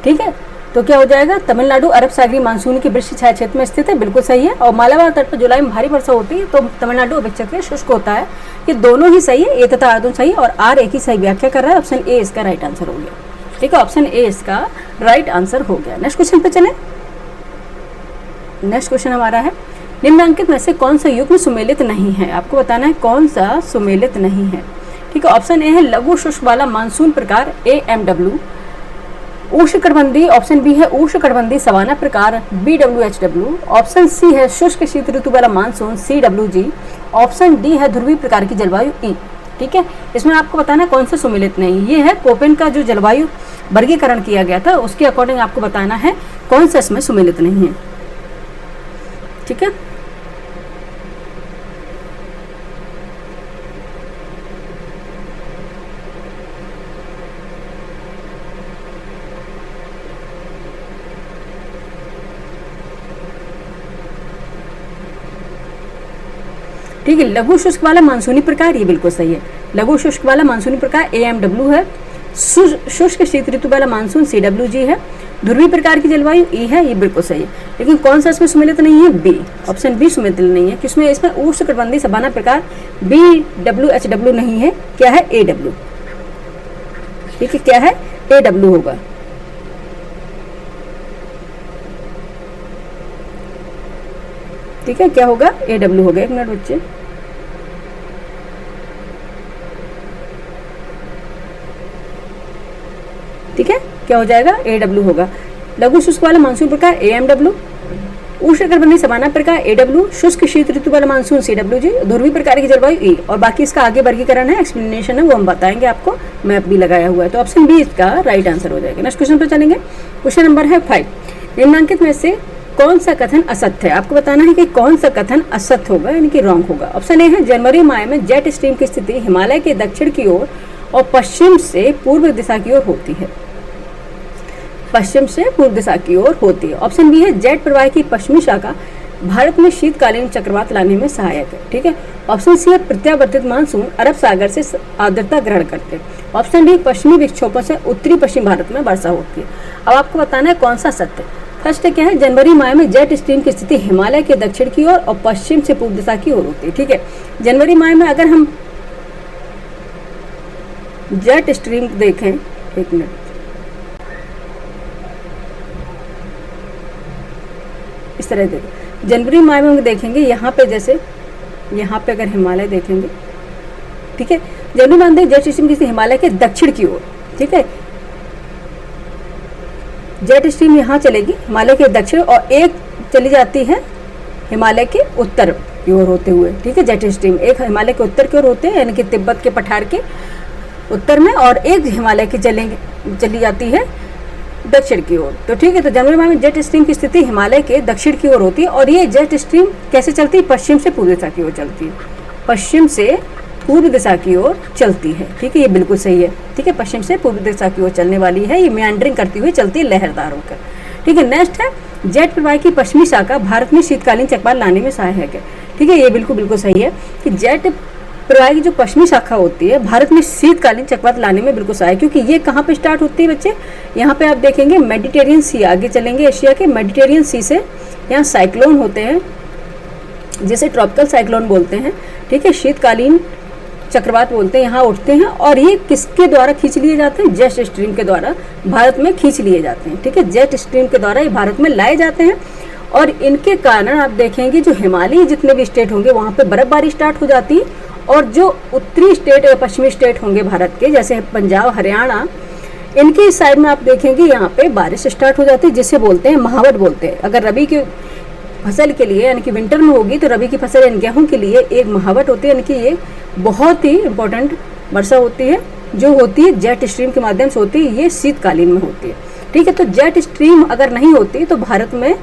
ठीक है, तो क्या हो जाएगा, तमिलनाडु अरब सागरी मानसून की वृष्टि छाया क्षेत्र में स्थित है। बिल्कुल सही है। और मालाबार तट पर जुलाई में भारी वर्षा होती है, तो तमिलनाडु अपेक्षाकृत शुष्क होता है। ये दोनों ही सही है, ए तथा आर दोनों सही, और आर एक ही सही व्याख्या कर रहा है। ऑप्शन ए इसका राइट आंसर हो गया। ठीक है, ऑप्शन ए इसका राइट आंसर हो गया। नेक्स्ट क्वेश्चन पे चले। नेक्स्ट क्वेश्चन हमारा है, निम्नलिखित में से कौन सा युग्म सुमेलित नहीं है? आपको बताना है कौन सा सुमेलित नहीं है। ठीक है, ऑप्शन ए है लघु शुष्क वाला मानसून प्रकार AMW, उष्णकटिबंधीय। ऑप्शन बी है उष्णकटिबंधीय सवाना प्रकार BWHW। ऑप्शन सी है शुष्क शीत ऋतु वाला मानसून CWG। ऑप्शन डी है ध्रुवीय प्रकार की जलवायु E। ठीक है, इसमें आपको बताना है कौन सा सुमेलित नहीं। ये है कोपेन का जो जलवायु वर्गीकरण किया गया था, उसके अकॉर्डिंग आपको बताना है कौन सा इसमें सुमेलित नहीं है। ठीक है, ठीक है, लघु शुष्क वाला मानसूनी प्रकार, ये बिल्कुल सही है। लघु शुष्क वाला मानसूनी प्रकार AMW है। शुष्क शीत ऋतु वाला मानसून CWG है। ध्रुवीय प्रकार की जलवायु E है, ये बिल्कुल सही है। लेकिन कौन सा इसमें सुमेलित नहीं है? बी, ऑप्शन बी सुमेलित नहीं है। किसमें? इसमें उष्णकटिबंधीय सवाना प्रकार BWHW नहीं है। क्या है? AW। ठीक है, क्या है? AW होगा। ठीक है, क्या होगा? AW होगा। एक मिनट बच्चे, ठीक है, क्या हो जाएगा? AW होगा। लघु शुष्क वाला मानसून प्रकार AMW, उष्णकटिबंधीय सवाना प्रकार AW, शुष्क शीत ऋतु वाला मानसून CWG, ध्रुवीय प्रकार की जलवायु E। और बाकी इसका आगे वर्गीकरण है, एक्सप्लेनेशन है, वो हम बताएंगे आपको, मैप भी लगाया हुआ है। तो ऑप्शन बी इसका राइट आंसर हो जाएगा। नेक्स्ट क्वेश्चन पर चलेंगे। क्वेश्चन नंबर है 5, निम्नलिखित में से कौन सा कथन असत्य है? आपको बताना है कि कौन सा कथन असत्य होगा, यानी कि रॉन्ग होगा। ऑप्शन ए है जनवरी माह में जेट स्ट्रीम की स्थिति हिमालय के दक्षिण की ओर और पश्चिम से पूर्व दिशा की ओर होती है। पश्चिम से पूर्व दिशा की ओर होती है। ऑप्शन बी है जेट प्रवाह की पश्चिमी शाखा भारत में शीतकालीन चक्रवात लाने में सहायक है। ठीक है, ऑप्शन सी है प्रत्यावर्तित मानसून अरब सागर से आर्द्रता ग्रहण करते हैं। ऑप्शन डी पश्चिमी विक्षोभों से उत्तरी पश्चिम भारत में वर्षा होती है। अब आपको बताना है कौन सा सत्य। फर्स्ट क्या है, जनवरी माह में जेट स्ट्रीम की स्थिति हिमालय के दक्षिण की ओर और पश्चिम से पूर्व दिशा की ओर होती है। ठीक है, जनवरी माह में अगर हम जेट स्ट्रीम देखें, एक मिनट, इस तरह देखें। जनवरी माह में हम देखेंगे यहाँ पे, जैसे यहाँ पे अगर हिमालय देखेंगे, ठीक है, जनवरी माह में जेट स्ट्रीम किसी हिमालय के दक्षिण की ओर, ठीक है, जेट स्ट्रीम यहाँ चलेगी हिमालय के दक्षिण और एक चली जाती है हिमालय के उत्तर की ओर होते हुए, ठीक है। जेट स्ट्रीम एक हिमालय के उत्तर की ओर होते हैं, यानी कि तिब्बत के पठार के उत्तर में, और एक हिमालय की चली जाती है दक्षिण की ओर। तो ठीक है, तो जनवरी माह में जेट स्ट्रीम की स्थिति हिमालय के दक्षिण की ओर होती है और ये जेट स्ट्रीम कैसे चलती है? पश्चिम से पूर्व दिशा की ओर चलती है, पश्चिम से पूर्व दिशा की ओर चलती है, ठीक है, ये बिल्कुल सही है, ठीक है, पश्चिम से पूर्व दिशा की ओर चलने वाली है, ये मेंडरिंग करती हुई चलती है लहरदार होकर, ठीक है। नेक्स्ट है जेट प्रवाह की पश्चिमी शाखा भारत में शीतकालीन चक्रवात लाने में सहायक है, ठीक है, ये बिल्कुल सही है कि जेट प्रवाह की जो पश्चिमी शाखा होती है भारत में शीतकालीन चक्रवात लाने में बिल्कुल सहायक, क्योंकि ये कहाँ पे स्टार्ट होती है बच्चे? यहाँ पे आप देखेंगे मेडिटेरियन सी, आगे चलेंगे एशिया के मेडिटेरियन सी से यहाँ साइक्लोन होते हैं जिसे ट्रॉपिकल साइक्लोन बोलते हैं, ठीक है, शीतकालीन चक्रवात बोलते हैं, यहाँ उठते हैं और ये किसके द्वारा खींच लिए जाते हैं? जेट स्ट्रीम के द्वारा भारत में खींच लिए जाते हैं, ठीक है, जेट स्ट्रीम के द्वारा ये भारत में लाए जाते हैं और इनके कारण आप देखेंगे जो हिमालयी जितने भी स्टेट होंगे वहाँ पे बर्फबारी स्टार्ट हो जाती है और जो उत्तरी स्टेट या पश्चिमी स्टेट होंगे भारत के, जैसे पंजाब, हरियाणा, इनके साइड में आप देखेंगे यहाँ पे बारिश स्टार्ट हो जाती है, जिसे बोलते हैं महावट बोलते हैं। अगर रबी की फसल के लिए यानी कि विंटर में होगी तो रबी की फसल यानी गेहूँ के लिए एक महावट होती है, यानी कि ये बहुत ही इम्पोर्टेंट वर्षा होती है जो होती है जेट स्ट्रीम के माध्यम से होती है, ये शीतकालीन में होती है, ठीक है। तो जेट स्ट्रीम अगर नहीं होती तो भारत में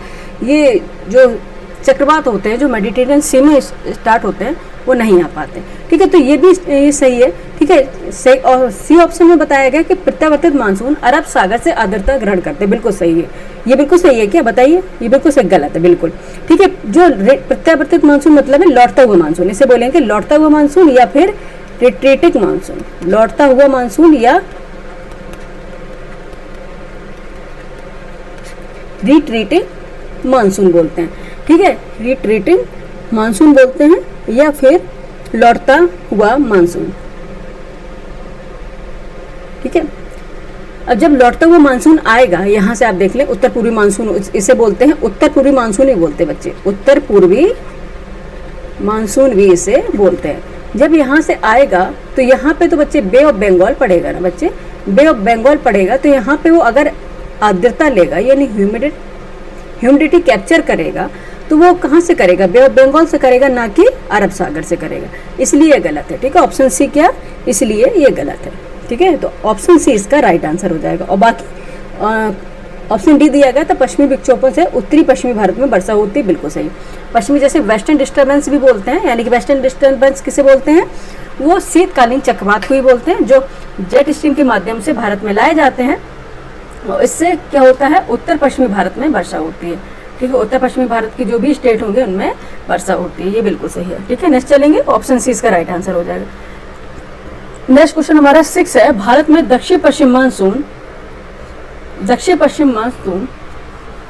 ये जो चक्रवात होते हैं जो मेडिटेरियन सी में स्टार्ट होते हैं वो नहीं आ पाते, ठीक है। तो ये भी सही है, ठीक है। सही, और सी ऑप्शन में बताया गया कि प्रत्यावर्तित मानसून अरब सागर से आर्द्रता ग्रहण करते हैं, बिल्कुल सही है, ये बिल्कुल सही है क्या? बताइए, ये बिल्कुल सही, गलत है बिल्कुल, ठीक है। जो प्रत्यावर्तित मानसून मतलब है लौटता हुआ मानसून, इसे बोलेंगे लौटता हुआ मानसून या फिर रिट्रीटिंग मानसून, लौटता हुआ मानसून या रिट्रीटिंग मानसून बोलते हैं, ठीक है, रिट्रीटिंग मानसून बोलते हैं या फिर लौटता हुआ मानसून, ठीक है। अब जब लौटता हुआ मानसून आएगा, यहाँ से आप देख लें उत्तर पूर्वी मानसून इसे बोलते हैं, उत्तर पूर्वी मानसून ही बोलते हैं बच्चे, उत्तर पूर्वी मानसून भी इसे बोलते हैं। जब यहाँ से आएगा तो यहाँ पे तो बच्चे बे ऑफ बंगाल पड़ेगा ना बच्चे, बे ऑफ बंगाल पड़ेगा तो यहाँ पे वो अगर आर्द्रता लेगा यानी ह्यूमिडिटी कैप्चर करेगा तो वो कहाँ से करेगा? बे ऑफ बंगाल से करेगा, ना कि अरब सागर से करेगा, इसलिए गलत है, ठीक है। ऑप्शन सी क्या? इसलिए ये गलत है, ठीक है। तो ऑप्शन सी इसका राइट आंसर हो जाएगा। और बाकी ऑप्शन डी दिया गया था पश्चिमी विक्षोभों से उत्तरी पश्चिमी भारत में वर्षा होती है, बिल्कुल सही। पश्चिमी जैसे वेस्टर्न डिस्टर्बेंस भी बोलते हैं, यानी कि वेस्टर्न डिस्टर्बेंस किसे बोलते हैं? वो शीतकालीन चक्रवात को ही बोलते हैं, जो जेट स्ट्रीम के माध्यम से भारत में लाए जाते हैं और इससे क्या होता है? उत्तर पश्चिमी भारत में वर्षा होती है, ठीक है। उत्तर पश्चिमी भारत के जो भी स्टेट होंगे उनमें वर्षा होती है, ये बिल्कुल सही है, ठीक है। नेक्स्ट चलेंगे, ऑप्शन सी इसका राइट आंसर हो जाएगा। नेक्स्ट क्वेश्चन हमारा 6 है, भारत में दक्षिण पश्चिम मानसून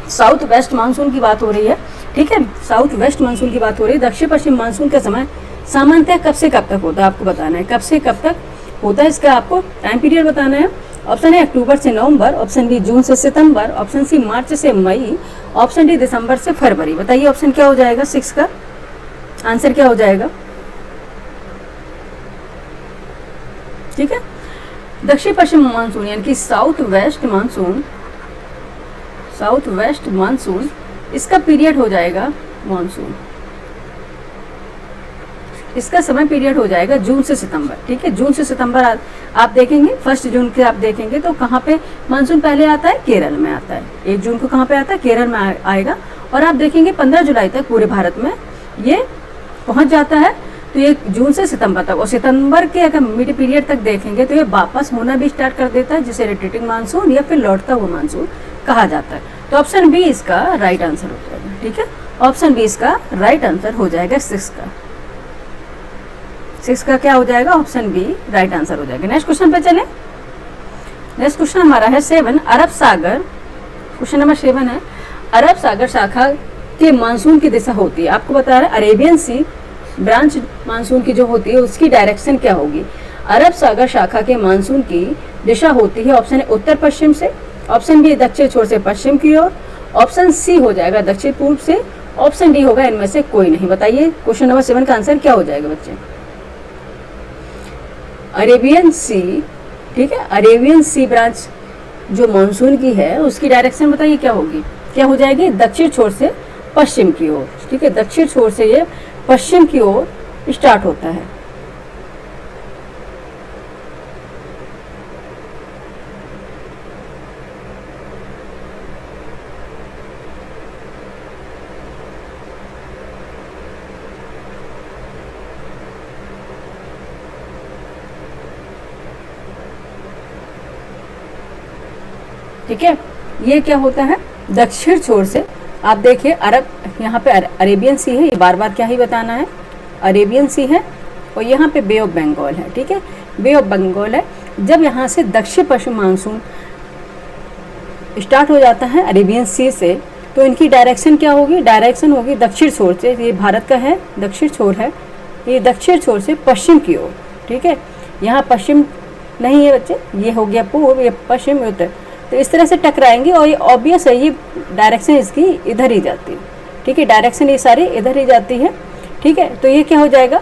साउथ वेस्ट मानसून की बात हो रही है, ठीक है, साउथ वेस्ट मानसून की बात हो रही है। दक्षिण पश्चिम मानसून का समय सामान्यतः कब से कब तक होता है आपको बताना है, कब से कब तक होता है, इसका आपको टाइम पीरियड बताना है। ऑप्शन ए अक्टूबर से नवंबर, ऑप्शन बी जून से सितंबर, ऑप्शन सी मार्च से मई, ऑप्शन डी दिसंबर से फरवरी। बताइए ऑप्शन क्या हो जाएगा? 6 का आंसर क्या हो जाएगा? ठीक है, दक्षिण पश्चिम मानसून यानी कि साउथ वेस्ट मानसून इसका पीरियड हो जाएगा मानसून, इसका समय पीरियड हो जाएगा जून से सितंबर, ठीक है। जून से सितंबर आप देखेंगे 1 जून के आप देखेंगे तो कहाँ पे मानसून पहले आता है? केरल में आता है। 1 जून को कहाँ पे आता है? केरल में आएगा और आप देखेंगे 15 जुलाई तक पूरे भारत में ये पहुंच जाता है। तो ये जून से सितंबर तक, और सितंबर के अगर मिड पीरियड तक देखेंगे तो ये वापस होना भी स्टार्ट कर देता है, जिसे रिट्रीटिंग मानसून या फिर लौटता हुआ मानसून कहा जाता है। तो ऑप्शन बी इसका राइट आंसर हो जाएगा, ठीक है। ऑप्शन बी इसका राइट आंसर हो जाएगा 6 का। 6 का क्या हो जाएगा? ऑप्शन बी राइट आंसर हो जाएगा। नेक्स्ट क्वेश्चन पे चलें। नेक्स्ट क्वेश्चन हमारा है 7, अरब सागर, क्वेश्चन नंबर 7 है, अरब सागर शाखा के मानसून की दिशा होती है, आपको बता रहा है अरेबियन सी ब्रांच मानसून की जो होती है उसकी डायरेक्शन क्या होगी? अरब सागर शाखा के मानसून की दिशा होती है ऑप्शन ए उत्तर पश्चिम से, ऑप्शन बी दक्षिण छोर से पश्चिम की ओर, ऑप्शन सी हो जाएगा दक्षिण पूर्व से, ऑप्शन डी होगा इनमें से कोई नहीं। बताइए क्वेश्चन नंबर 7 का आंसर क्या हो जाएगा बच्चे? अरेबियन सी, ठीक है, अरेबियन सी ब्रांच जो मानसून की है उसकी डायरेक्शन बताइए क्या होगी, क्या हो जाएगी? दक्षिण छोर से पश्चिम की ओर, ठीक है, दक्षिण छोर से ये पश्चिम की ओर स्टार्ट होता है। ठीक है, ये क्या होता है? दक्षिण छोर से आप देखिए अरब, यहाँ पे अरेबियन सी है, ये बार बार क्या ही बताना है, अरेबियन सी है, और यहाँ पे बे ऑफ बंगाल है, ठीक है, बे ऑफ बंगाल है। जब यहाँ से दक्षिण पश्चिम मानसून स्टार्ट हो जाता है अरेबियन सी से, तो इनकी डायरेक्शन क्या होगी? डायरेक्शन होगी दक्षिण छोर से, ये भारत का है दक्षिण छोर है, ये दक्षिण छोर से पश्चिम की ओर, ठीक है, यहाँ पश्चिम नहीं है बच्चे, ये हो गया पूर्व, ये पश्चिम, उत्तर, तो इस तरह से टकराएंगे और ये ऑब्वियस है, ये डायरेक्शन इसकी इधर ही जाती है, ठीक है, डायरेक्शन ये सारी इधर ही जाती है, ठीक है। तो ये क्या हो जाएगा?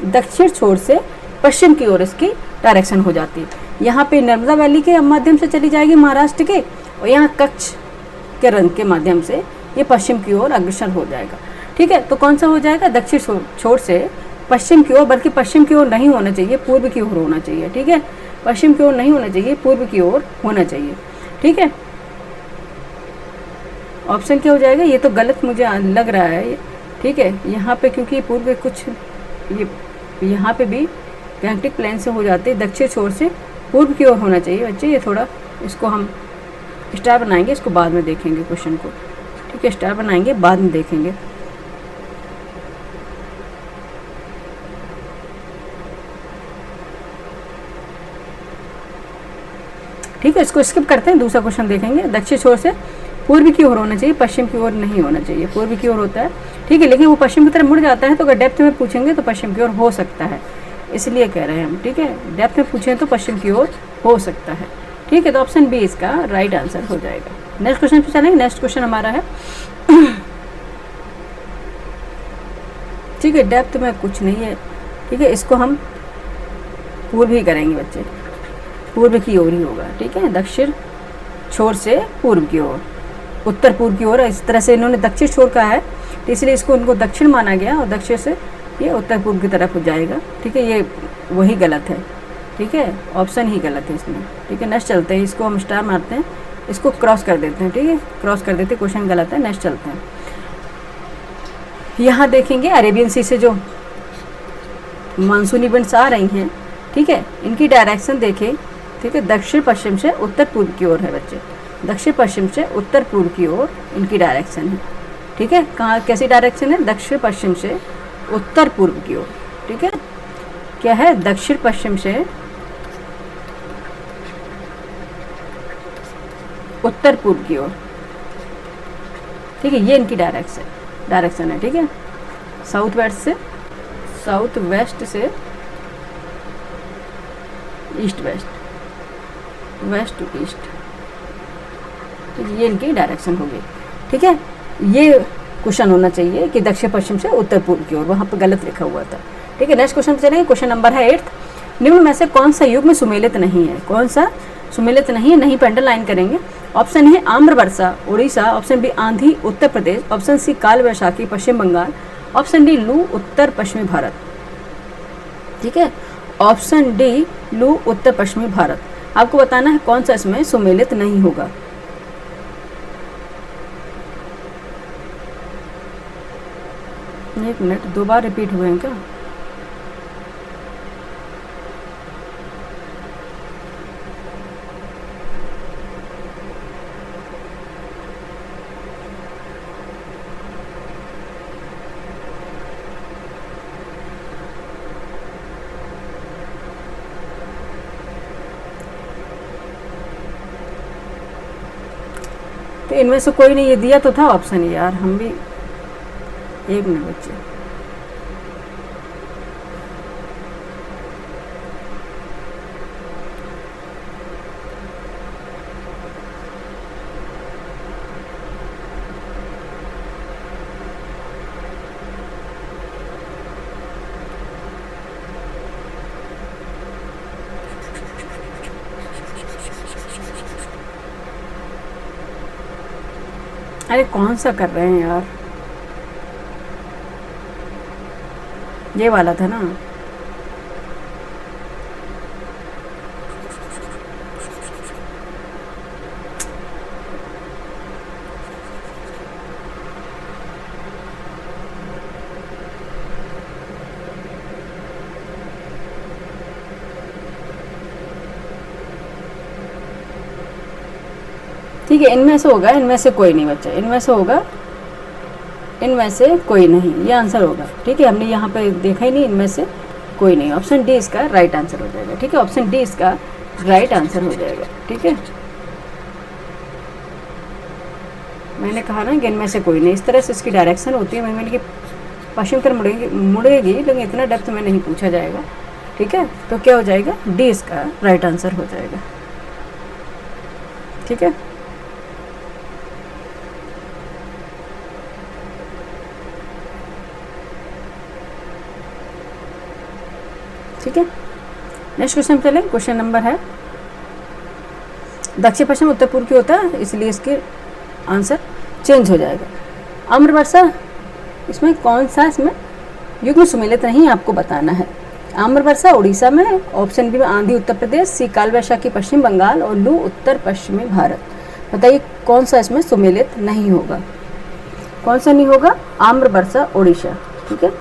दक्षिण छोर से पश्चिम की ओर इसकी डायरेक्शन हो जाती है। यहाँ पे नर्मदा वैली के माध्यम से चली जाएगी महाराष्ट्र के, और यहाँ कच्छ के रंग के माध्यम से ये पश्चिम की ओर अग्रसर हो जाएगा, ठीक है। तो कौन सा हो जाएगा? दक्षिण छोर से पश्चिम की ओर, बल्कि पश्चिम की ओर नहीं होना चाहिए, पूर्व की ओर होना चाहिए, ठीक है, पश्चिम की ओर नहीं होना चाहिए, पूर्व की ओर होना चाहिए, ठीक है। ऑप्शन क्या हो जाएगा? ये तो गलत मुझे लग रहा है, ठीक है, यहाँ पे क्योंकि पूर्व कुछ ये यहाँ पे भी गैंगटिक प्लेन से हो जाते हैं, दक्षिण छोर से पूर्व की ओर होना चाहिए बच्चे। ये थोड़ा इसको हम स्टार बनाएंगे, इसको बाद में देखेंगे क्वेश्चन को, ठीक है, स्टार बनाएंगे बाद में देखेंगे। ठीक है, इसको स्किप करते हैं, दूसरा क्वेश्चन देखेंगे। दक्षिण छोर से पूर्व की ओर होना चाहिए, पश्चिम की ओर नहीं होना चाहिए, पूर्व की ओर होता है, ठीक है, लेकिन वो पश्चिम की तरफ मुड़ जाता है, तो अगर डेप्थ में पूछेंगे तो पश्चिम की ओर हो सकता है, इसलिए कह रहे हैं हम, ठीक है, डेप्थ में पूछें तो पश्चिम की ओर हो सकता है, ठीक है। तो ऑप्शन बी इसका राइट आंसर हो जाएगा। नेक्स्ट क्वेश्चन पे चलेंगे। नेक्स्ट क्वेश्चन हमारा है, ठीक है, डेप्थ में कुछ नहीं है, ठीक है, इसको हम पूर्व ही करेंगे बच्चे, पूर्व की ओर ही होगा, ठीक है, दक्षिण छोर से पूर्व की ओर, उत्तर पूर्व की ओर, इस तरह से इन्होंने दक्षिण छोर का है, तो इसलिए इसको उनको दक्षिण माना गया, और दक्षिण से ये उत्तर पूर्व की तरफ हो जाएगा, ठीक है, ये वही गलत है, ठीक है, ऑप्शन ही गलत है इसमें, ठीक है। नेक्स्ट चलते हैं, इसको हम स्टार मारते हैं, इसको क्रॉस कर देते हैं, ठीक है, क्रॉस कर देते हैं, क्वेश्चन गलत है। नेक्स्ट चलते हैं, यहाँ देखेंगे अरेबियन सी से जो मानसून इवेंट्स आ रही हैं, ठीक है, इनकी डायरेक्शन देखें, ठीक है, दक्षिण पश्चिम से उत्तर पूर्व की ओर है बच्चे, दक्षिण पश्चिम से उत्तर पूर्व की ओर इनकी डायरेक्शन है, ठीक है। कहाँ कैसी डायरेक्शन है? दक्षिण पश्चिम से उत्तर पूर्व की ओर, ठीक है, क्या है? दक्षिण पश्चिम से उत्तर पूर्व की ओर, ठीक है, ये इनकी डायरेक्शन है, ठीक है, साउथ वेस्ट से east west, west to east, तो ये इनकी डायरेक्शन होगी, ठीक है। ये क्वेश्चन होना चाहिए कि दक्षिण पश्चिम से उत्तर पूर्व की ओर, वहाँ पर गलत लिखा हुआ था, ठीक है। नेक्स्ट क्वेश्चन पे चलेंगे। क्वेश्चन नंबर है 8, निम्न में से कौन सा युग में सुमेलित नहीं है? कौन सा सुमेलित नहीं है? नहीं पे अंडरलाइन करेंगे। ऑप्शन है आम्र वर्षा उड़ीसा, ऑप्शन बी आंधी उत्तर प्रदेश, ऑप्शन सी काल वैशाखी पश्चिम बंगाल, ऑप्शन डी लू उत्तर पश्चिमी भारत, ठीक है, ऑप्शन डी लू उत्तर पश्चिमी भारत। आपको बताना है कौन सा इसमें सुमेलित नहीं होगा। एक मिनट, 2 बार रिपीट हुए हैं क्या? तो इनमें से कोई नहीं, ये दिया तो था ऑप्शन यार, हम भी, एक मिनट बच्चे, अरे कौन सा कर रहे हैं यार, ये वाला था ना। ठीक है, इनमें से होगा, इनमें से कोई नहीं बच्चा, इनमें से होगा, इनमें से कोई नहीं, ये आंसर होगा। ठीक है, हमने यहाँ पे देखा ही नहीं, इनमें से कोई नहीं। ऑप्शन डी इसका राइट आंसर हो जाएगा। ठीक है, ऑप्शन डी इसका राइट आंसर हो जाएगा। ठीक है, मैंने कहा ना कि इनमें से कोई नहीं, इस तरह से इसकी डायरेक्शन होती है। मैंने कि पश्चिम तरफ मुड़ेगी, लेकिन इतना डेप्थ में नहीं पूछा जाएगा। ठीक है, तो क्या हो जाएगा, डी इसका राइट आंसर हो जाएगा। ठीक है, ठीक है, नेक्स्ट क्वेश्चन चले। क्वेश्चन नंबर है, दक्षिण पश्चिम उत्तर पूर्व क्यों होता है, इसलिए इसके आंसर चेंज हो जाएगा। आम्र वर्षा, इसमें कौन सा, इसमें युग्म सुमेलित नहीं, आपको बताना है। आम्र वर्षा उड़ीसा में है, ऑप्शन बी में आंधी उत्तर प्रदेश, सी काल वैशाखी पश्चिम बंगाल और लू उत्तर पश्चिमी भारत। बताइए कौन सा इसमें सुमेलित नहीं होगा, कौन सा नहीं होगा, आम्र वर्षा उड़ीसा। ठीक है,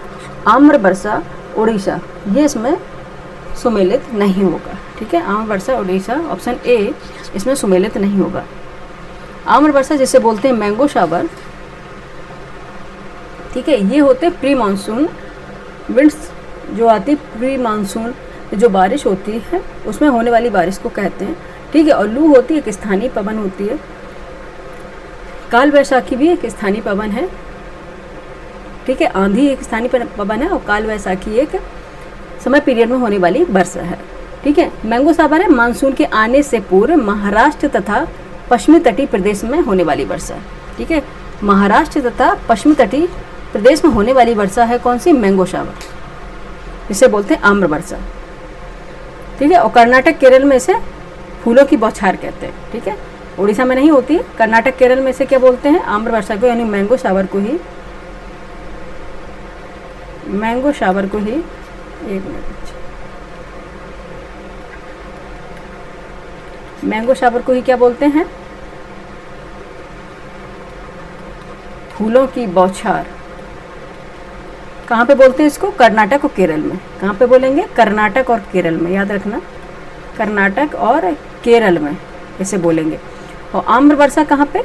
आम्र वर्षा उड़ीसा, ये इसमें सुमेलित नहीं होगा। ठीक है, आम्र वर्षा उड़ीसा, ऑप्शन ए इसमें सुमेलित नहीं होगा। आम्र वर्षा जिसे बोलते हैं मैंगो शावर, ठीक है, ये होते प्री मानसून विंड्स, जो आती प्री मानसून जो बारिश होती है उसमें होने वाली बारिश को कहते हैं। ठीक है, और लू होती है, एक स्थानीय पवन होती है। काल वैशाखी भी एक स्थानीय पवन है। ठीक है, आंधी एक स्थानीय पवन है और काल वैशाखी एक समय पीरियड में होने वाली वर्षा है। ठीक है, मैंगो शावर है मानसून के आने से पूर्व महाराष्ट्र तथा पश्चिमी तटीय प्रदेश में होने वाली वर्षा। ठीक है, महाराष्ट्र तथा पश्चिमी तटीय प्रदेश में होने वाली वर्षा है कौन सी, मैंगो शावर, इसे बोलते हैं आम्र वर्षा। ठीक है, और कर्नाटक केरल में इसे फूलों की बौछार कहते हैं। ठीक है, उड़ीसा में नहीं होती, कर्नाटक केरल में इसे क्या बोलते हैं, आम्र वर्षा को, यानी मैंगो शावर को ही, मैंगो शावर को ही, एक मिनट, मैंगो शावर को ही क्या बोलते हैं, फूलों की बौछार। कहाँ पे बोलते हैं इसको, कर्नाटक और केरल में। कहाँ पे बोलेंगे, कर्नाटक और केरल में, याद रखना, कर्नाटक और केरल में इसे बोलेंगे। और आम्र वर्षा कहाँ पे,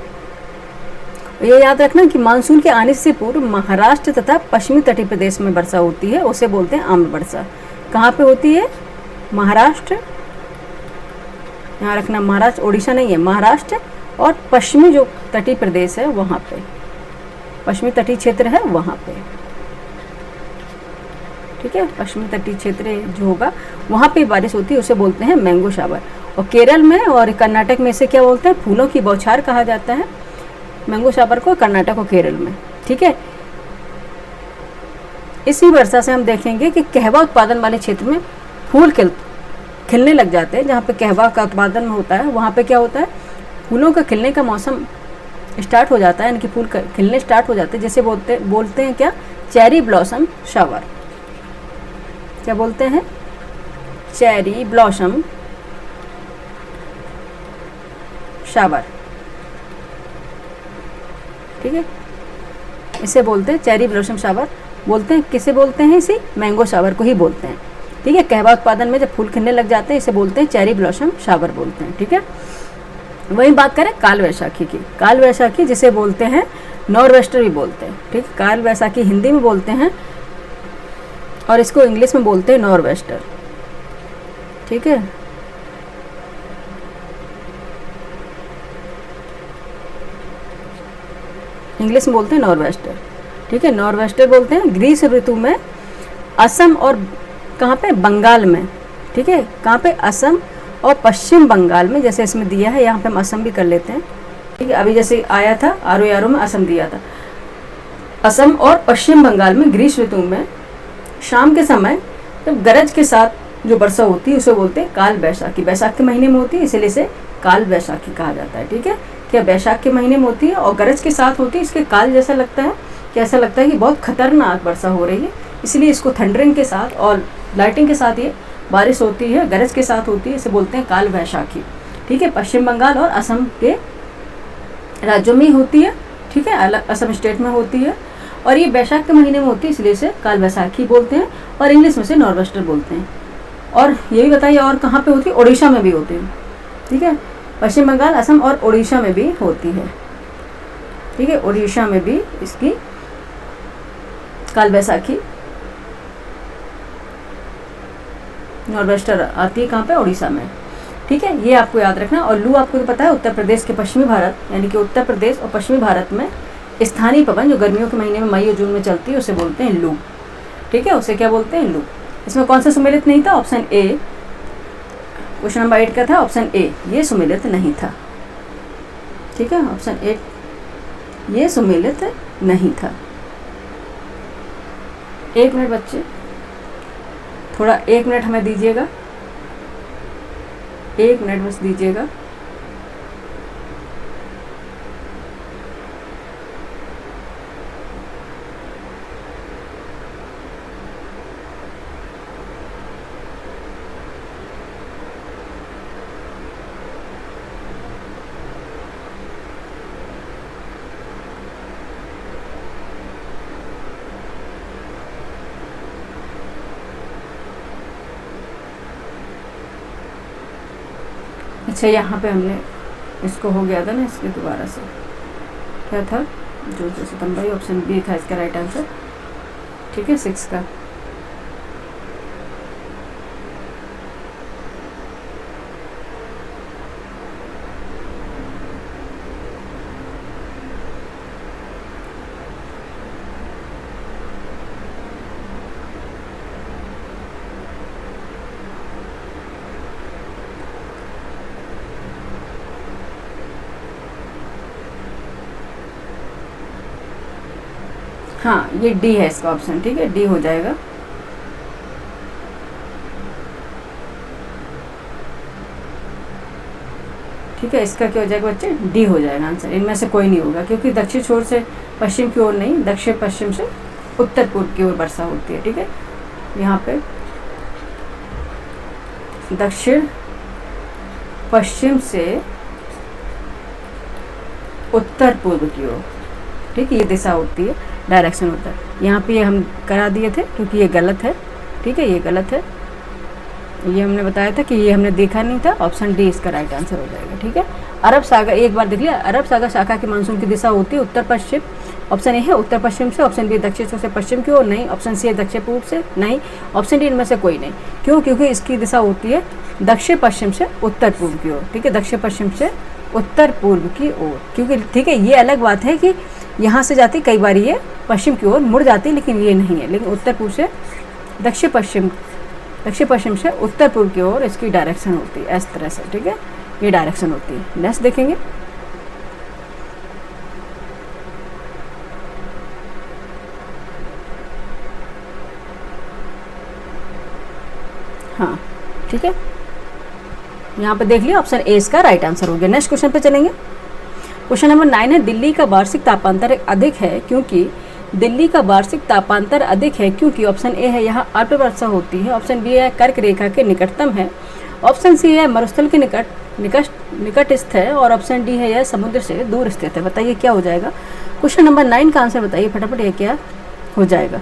ये याद रखना कि मानसून के आने से पूर्व महाराष्ट्र तथा पश्चिमी तटीय प्रदेश में वर्षा होती है, उसे बोलते हैं आम्र वर्षा। कहाँ पे होती है, महाराष्ट्र, यहाँ रखना, महाराष्ट्र, उड़ीसा नहीं है, महाराष्ट्र और पश्चिमी जो तटीय प्रदेश है वहाँ पे, पश्चिमी तटीय क्षेत्र है वहाँ पे। ठीक है, पश्चिमी तटीय क्षेत्र जो होगा वहाँ पे बारिश होती है, उसे बोलते हैं मैंगो शावर। और केरल में और कर्नाटक में इसे क्या बोलते हैं, फूलों की बौछार कहा जाता है मैंगो शावर को, कर्नाटक और केरल में। ठीक है, इसी वर्षा से हम देखेंगे कि कहवा उत्पादन वाले क्षेत्र में फूल खिलने लग जाते हैं। जहाँ पे कहवा का उत्पादन होता है वहाँ पे क्या होता है, फूलों का खिलने का मौसम स्टार्ट हो जाता है, यानी कि फूल खिलने स्टार्ट हो जाते हैं, जैसे बोलते हैं क्या, चेरी ब्लॉसम शावर। क्या बोलते हैं, चेरी ब्लॉसम शावर। ठीक है, इसे बोलते हैं चेरी ब्लॉसम शावर, बोलते हैं किसे बोलते हैं, इसी मैंगो शावर को ही बोलते हैं। ठीक है, कहवा उत्पादन में जब फूल खिलने लग जाते हैं इसे बोलते हैं चेरी ब्लॉसम शावर बोलते हैं। ठीक है, वही बात करें काल वैशाखी की, काल वैशाखी जिसे बोलते हैं नॉर्वेस्टर भी बोलते हैं। ठीक है, काल वैशाखी हिंदी में बोलते हैं और इसको इंग्लिश में बोलते हैं नॉर्वेस्टर। ठीक है, इंग्लिश में बोलते हैं नॉर्वेस्टर। ठीक है, नॉर्वेस्टर बोलते हैं। ग्रीष्म ऋतु में असम और कहाँ पे, बंगाल में। ठीक है, कहाँ पे, असम और पश्चिम बंगाल में, जैसे इसमें दिया है, यहाँ पे हम असम भी कर लेते हैं। ठीक है, अभी जैसे आया था आरो में असम दिया था, असम और पश्चिम बंगाल में ग्रीष्म ऋतु में शाम के समय जब गरज के साथ जो वर्षा होती है उसे बोलते हैं काल वैशाखी। वैशाख के महीने में होती है, इसलिए इसे काल वैशाखी कहा जाता है। ठीक है, क्या बैसाख के महीने में होती है और गरज के साथ होती है। इसके काल जैसा लगता है कि ऐसा लगता है कि बहुत खतरनाक वर्षा हो रही है, इसलिए इसको थंडरिंग के साथ और लाइटिंग के साथ ये बारिश होती है, गरज के साथ होती है, इसे बोलते हैं काल वैशाखी। ठीक है, पश्चिम बंगाल और असम के राज्यों में ही होती है। ठीक है, अलग असम स्टेट में होती है और ये बैसाख के महीने में होती है, इसलिए इसे काल वैशाखी बोलते हैं और इंग्लिश में से नॉर्वेस्टर बोलते हैं। और ये भी बताइए और कहाँ पे होती है? उड़ीसा में भी होती है। ठीक है, पश्चिम बंगाल, असम और उड़ीसा में भी होती है। ठीक है, उड़ीसा में भी इसकी काल वैशाखी नॉर्वेस्टर आती है। कहाँ पे? उड़ीसा में। ठीक है, ये आपको याद रखना। और लू आपको तो पता है उत्तर प्रदेश के पश्चिमी भारत यानी कि उत्तर प्रदेश और पश्चिमी भारत में स्थानीय पवन जो गर्मियों के महीने में मई और जून में चलती है उसे बोलते हैं लू। ठीक है, उसे क्या बोलते हैं? लू। इसमें कौन सा सुमेलित नहीं था? ऑप्शन ए, क्वेश्चन नंबर 8 का था ऑप्शन ए, ये सुमेलित नहीं था। ठीक है, ऑप्शन 8 ये सुमेलित नहीं था। 1 मिनट बच्चे, थोड़ा 1 मिनट हमें दीजिएगा, 1 मिनट बस दीजिएगा। अच्छा, यहाँ पे हमने इसको हो गया था ना, इसके दोबारा से क्या था? जो सितंबर, ऑप्शन बी था इसका राइट आंसर। ठीक है, 6 का। हाँ, ये डी है इसका ऑप्शन। ठीक है, डी हो जाएगा। ठीक है, इसका क्या हो जाएगा बच्चे? डी हो जाएगा आंसर। इनमें से कोई नहीं होगा क्योंकि दक्षिण छोर से पश्चिम की ओर नहीं, दक्षिण पश्चिम से उत्तर पूर्व की ओर वर्षा होती है। ठीक है, यहाँ पे दक्षिण पश्चिम से उत्तर पूर्व की ओर। ठीक है, ये दिशा होती है, डायरेक्शन होता है। यहाँ पे ये हम करा दिए थे क्योंकि ये गलत है। ठीक है, ये गलत है, ये हमने बताया था कि ये हमने देखा नहीं था। ऑप्शन डी इसका राइट आंसर हो जाएगा। ठीक है, अरब सागर, एक बार देख लिया, अरब सागर शाखा की मानसून की दिशा होती है उत्तर पश्चिम। ऑप्शन ए है उत्तर पश्चिम से, ऑप्शन बी दक्षिण से पश्चिम की ओर नहीं, ऑप्शन सी है दक्षिण पूर्व से नहीं, ऑप्शन डी इनमें से कोई नहीं। क्यों? क्योंकि इसकी दिशा होती है दक्षिण पश्चिम से उत्तर पूर्व की ओर। ठीक है, दक्षिण पश्चिम से उत्तर पूर्व की ओर। क्योंकि ठीक है, ये अलग बात है कि यहाँ से जाती, कई बार ये पश्चिम की ओर मुड़ जाती, लेकिन ये नहीं है। लेकिन उत्तर पूर्व से दक्षिण पश्चिम से उत्तर पूर्व की ओर इसकी डायरेक्शन होती है, इस तरह से। ठीक है, ये डायरेक्शन होती है। नेक्स्ट देखेंगे। हाँ, ठीक है, यहाँ पे देख लिया, ऑप्शन ए इसका राइट आंसर हो गया। नेक्स्ट क्वेश्चन पे चलेंगे। क्वेश्चन नंबर 9 है, दिल्ली का वार्षिक तापांतर अधिक है क्योंकि दिल्ली का वार्षिक तापांतर अधिक है क्योंकि ऑप्शन ए है यहाँ अल्प वर्षा होती है, ऑप्शन बी है कर्क रेखा के निकटतम है, ऑप्शन सी है मरुस्थल के निकट स्थित है और ऑप्शन डी है यह समुद्र से दूर स्थित है। बताइए क्या हो जाएगा? क्वेश्चन नंबर 9 का आंसर बताइए फटाफट, ये क्या हो जाएगा?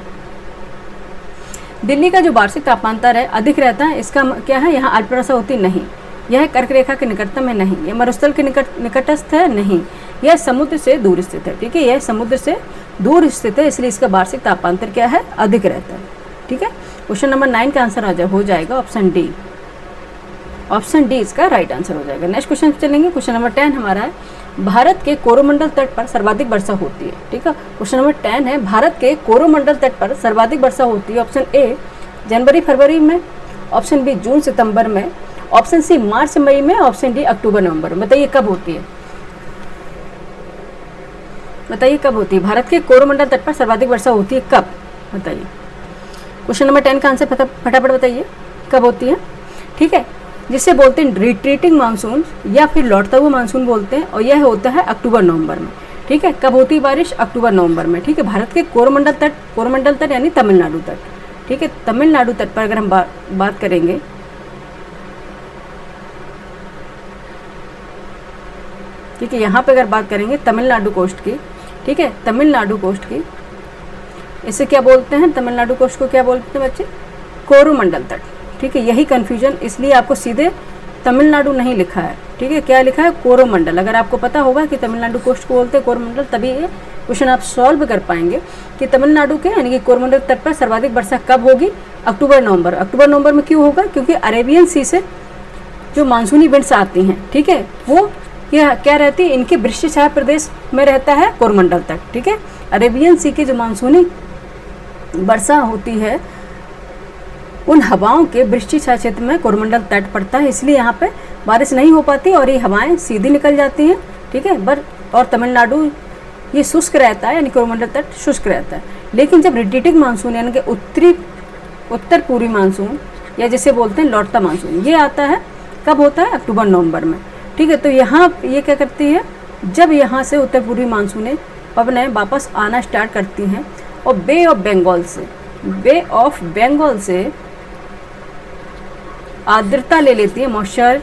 दिल्ली का जो वार्षिक तापांतर है अधिक रहता है, इसका क्या है? यहाँ अल्प वर्षा होती नहीं, यह कर्क रेखा के निकटतम है नहीं, यह मरुस्थल के निकटस्थ है नहीं, यह समुद्र से दूर स्थित है। ठीक है, यह समुद्र से दूर स्थित है, इसलिए इसका वार्षिक तापांतर क्या है? अधिक रहता है। ठीक है, क्वेश्चन नंबर 9 का आंसर हो जाएगा ऑप्शन डी। ऑप्शन डी इसका राइट आंसर हो जाएगा। नेक्स्ट क्वेश्चन चलेंगे। क्वेश्चन नंबर 10 हमारा है, भारत के कोरोमंडल तट पर सर्वाधिक वर्षा होती है। ठीक है, क्वेश्चन नंबर 10 है, भारत के कोरोमंडल तट पर सर्वाधिक वर्षा होती है। ऑप्शन ए जनवरी फरवरी में, ऑप्शन बी जून सितंबर में, ऑप्शन सी मार्च मई में, ऑप्शन डी अक्टूबर नवंबर में। बताइए कब होती है? बताइए कब होती है? भारत के कोरोमंडल तट पर सर्वाधिक वर्षा होती है कब? बताइए। क्वेश्चन नंबर 10 का आंसर फटाफट बताइए, कब होती है? ठीक है, जिसे बोलते हैं रिट्रीटिंग मानसून या फिर लौटता हुआ मानसून बोलते हैं, और यह होता है अक्टूबर नवंबर में। ठीक है, कब होती है बारिश? अक्टूबर नवंबर में। ठीक है, भारत के कोरोमंडल तट यानी तमिलनाडु तट। ठीक है, तमिलनाडु तट पर अगर हम बात करेंगे, ठीक है, यहाँ पे अगर बात करेंगे तमिलनाडु कोस्ट की, ठीक है, तमिलनाडु कोस्ट की, इसे क्या बोलते हैं? तमिलनाडु कोस्ट को क्या बोलते हैं बच्चे? कोरोमंडल तट। ठीक है, यही कन्फ्यूजन, इसलिए आपको सीधे तमिलनाडु नहीं लिखा है। ठीक है, क्या लिखा है? कोरोमंडल। अगर आपको पता होगा कि तमिलनाडु कोस्ट को बोलते हैं कोरोमंडल, तभी ये क्वेश्चन आप सॉल्व कर पाएंगे कि तमिलनाडु के यानी कि कोरोमंडल तट पर सर्वाधिक वर्षा कब होगी? अक्टूबर नवंबर। अक्टूबर नवंबर में क्यों होगा? क्योंकि अरेबियन सी से जो मानसूनी विंड्स आती हैं, ठीक है, वो यह क्या रहती है? इनके वृष्टि छाया प्रदेश में रहता है कोरोमंडल तट। ठीक है, अरेबियन सी की जो मानसूनी वर्षा होती है, उन हवाओं के वृष्टि छाया क्षेत्र में कोरोमंडल तट पड़ता है, इसलिए यहाँ पे बारिश नहीं हो पाती और ये हवाएं सीधी निकल जाती हैं। ठीक है, और तमिलनाडु ये शुष्क रहता है, यानी कोरोमंडल तट शुष्क रहता है। लेकिन जब रिट्रीटिंग मानसून यानी कि उत्तर पूर्वी मानसून या जिसे बोलते हैं लौटता मानसून, ये आता है कब होता है? अक्टूबर नवंबर में। ठीक है, तो यहाँ ये क्या करती है? जब यहाँ से उत्तर पूर्वी मानसूनें पवनें वापस आना स्टार्ट करती हैं और बे ऑफ बंगाल से आर्द्रता ले लेती है, मॉइस्चर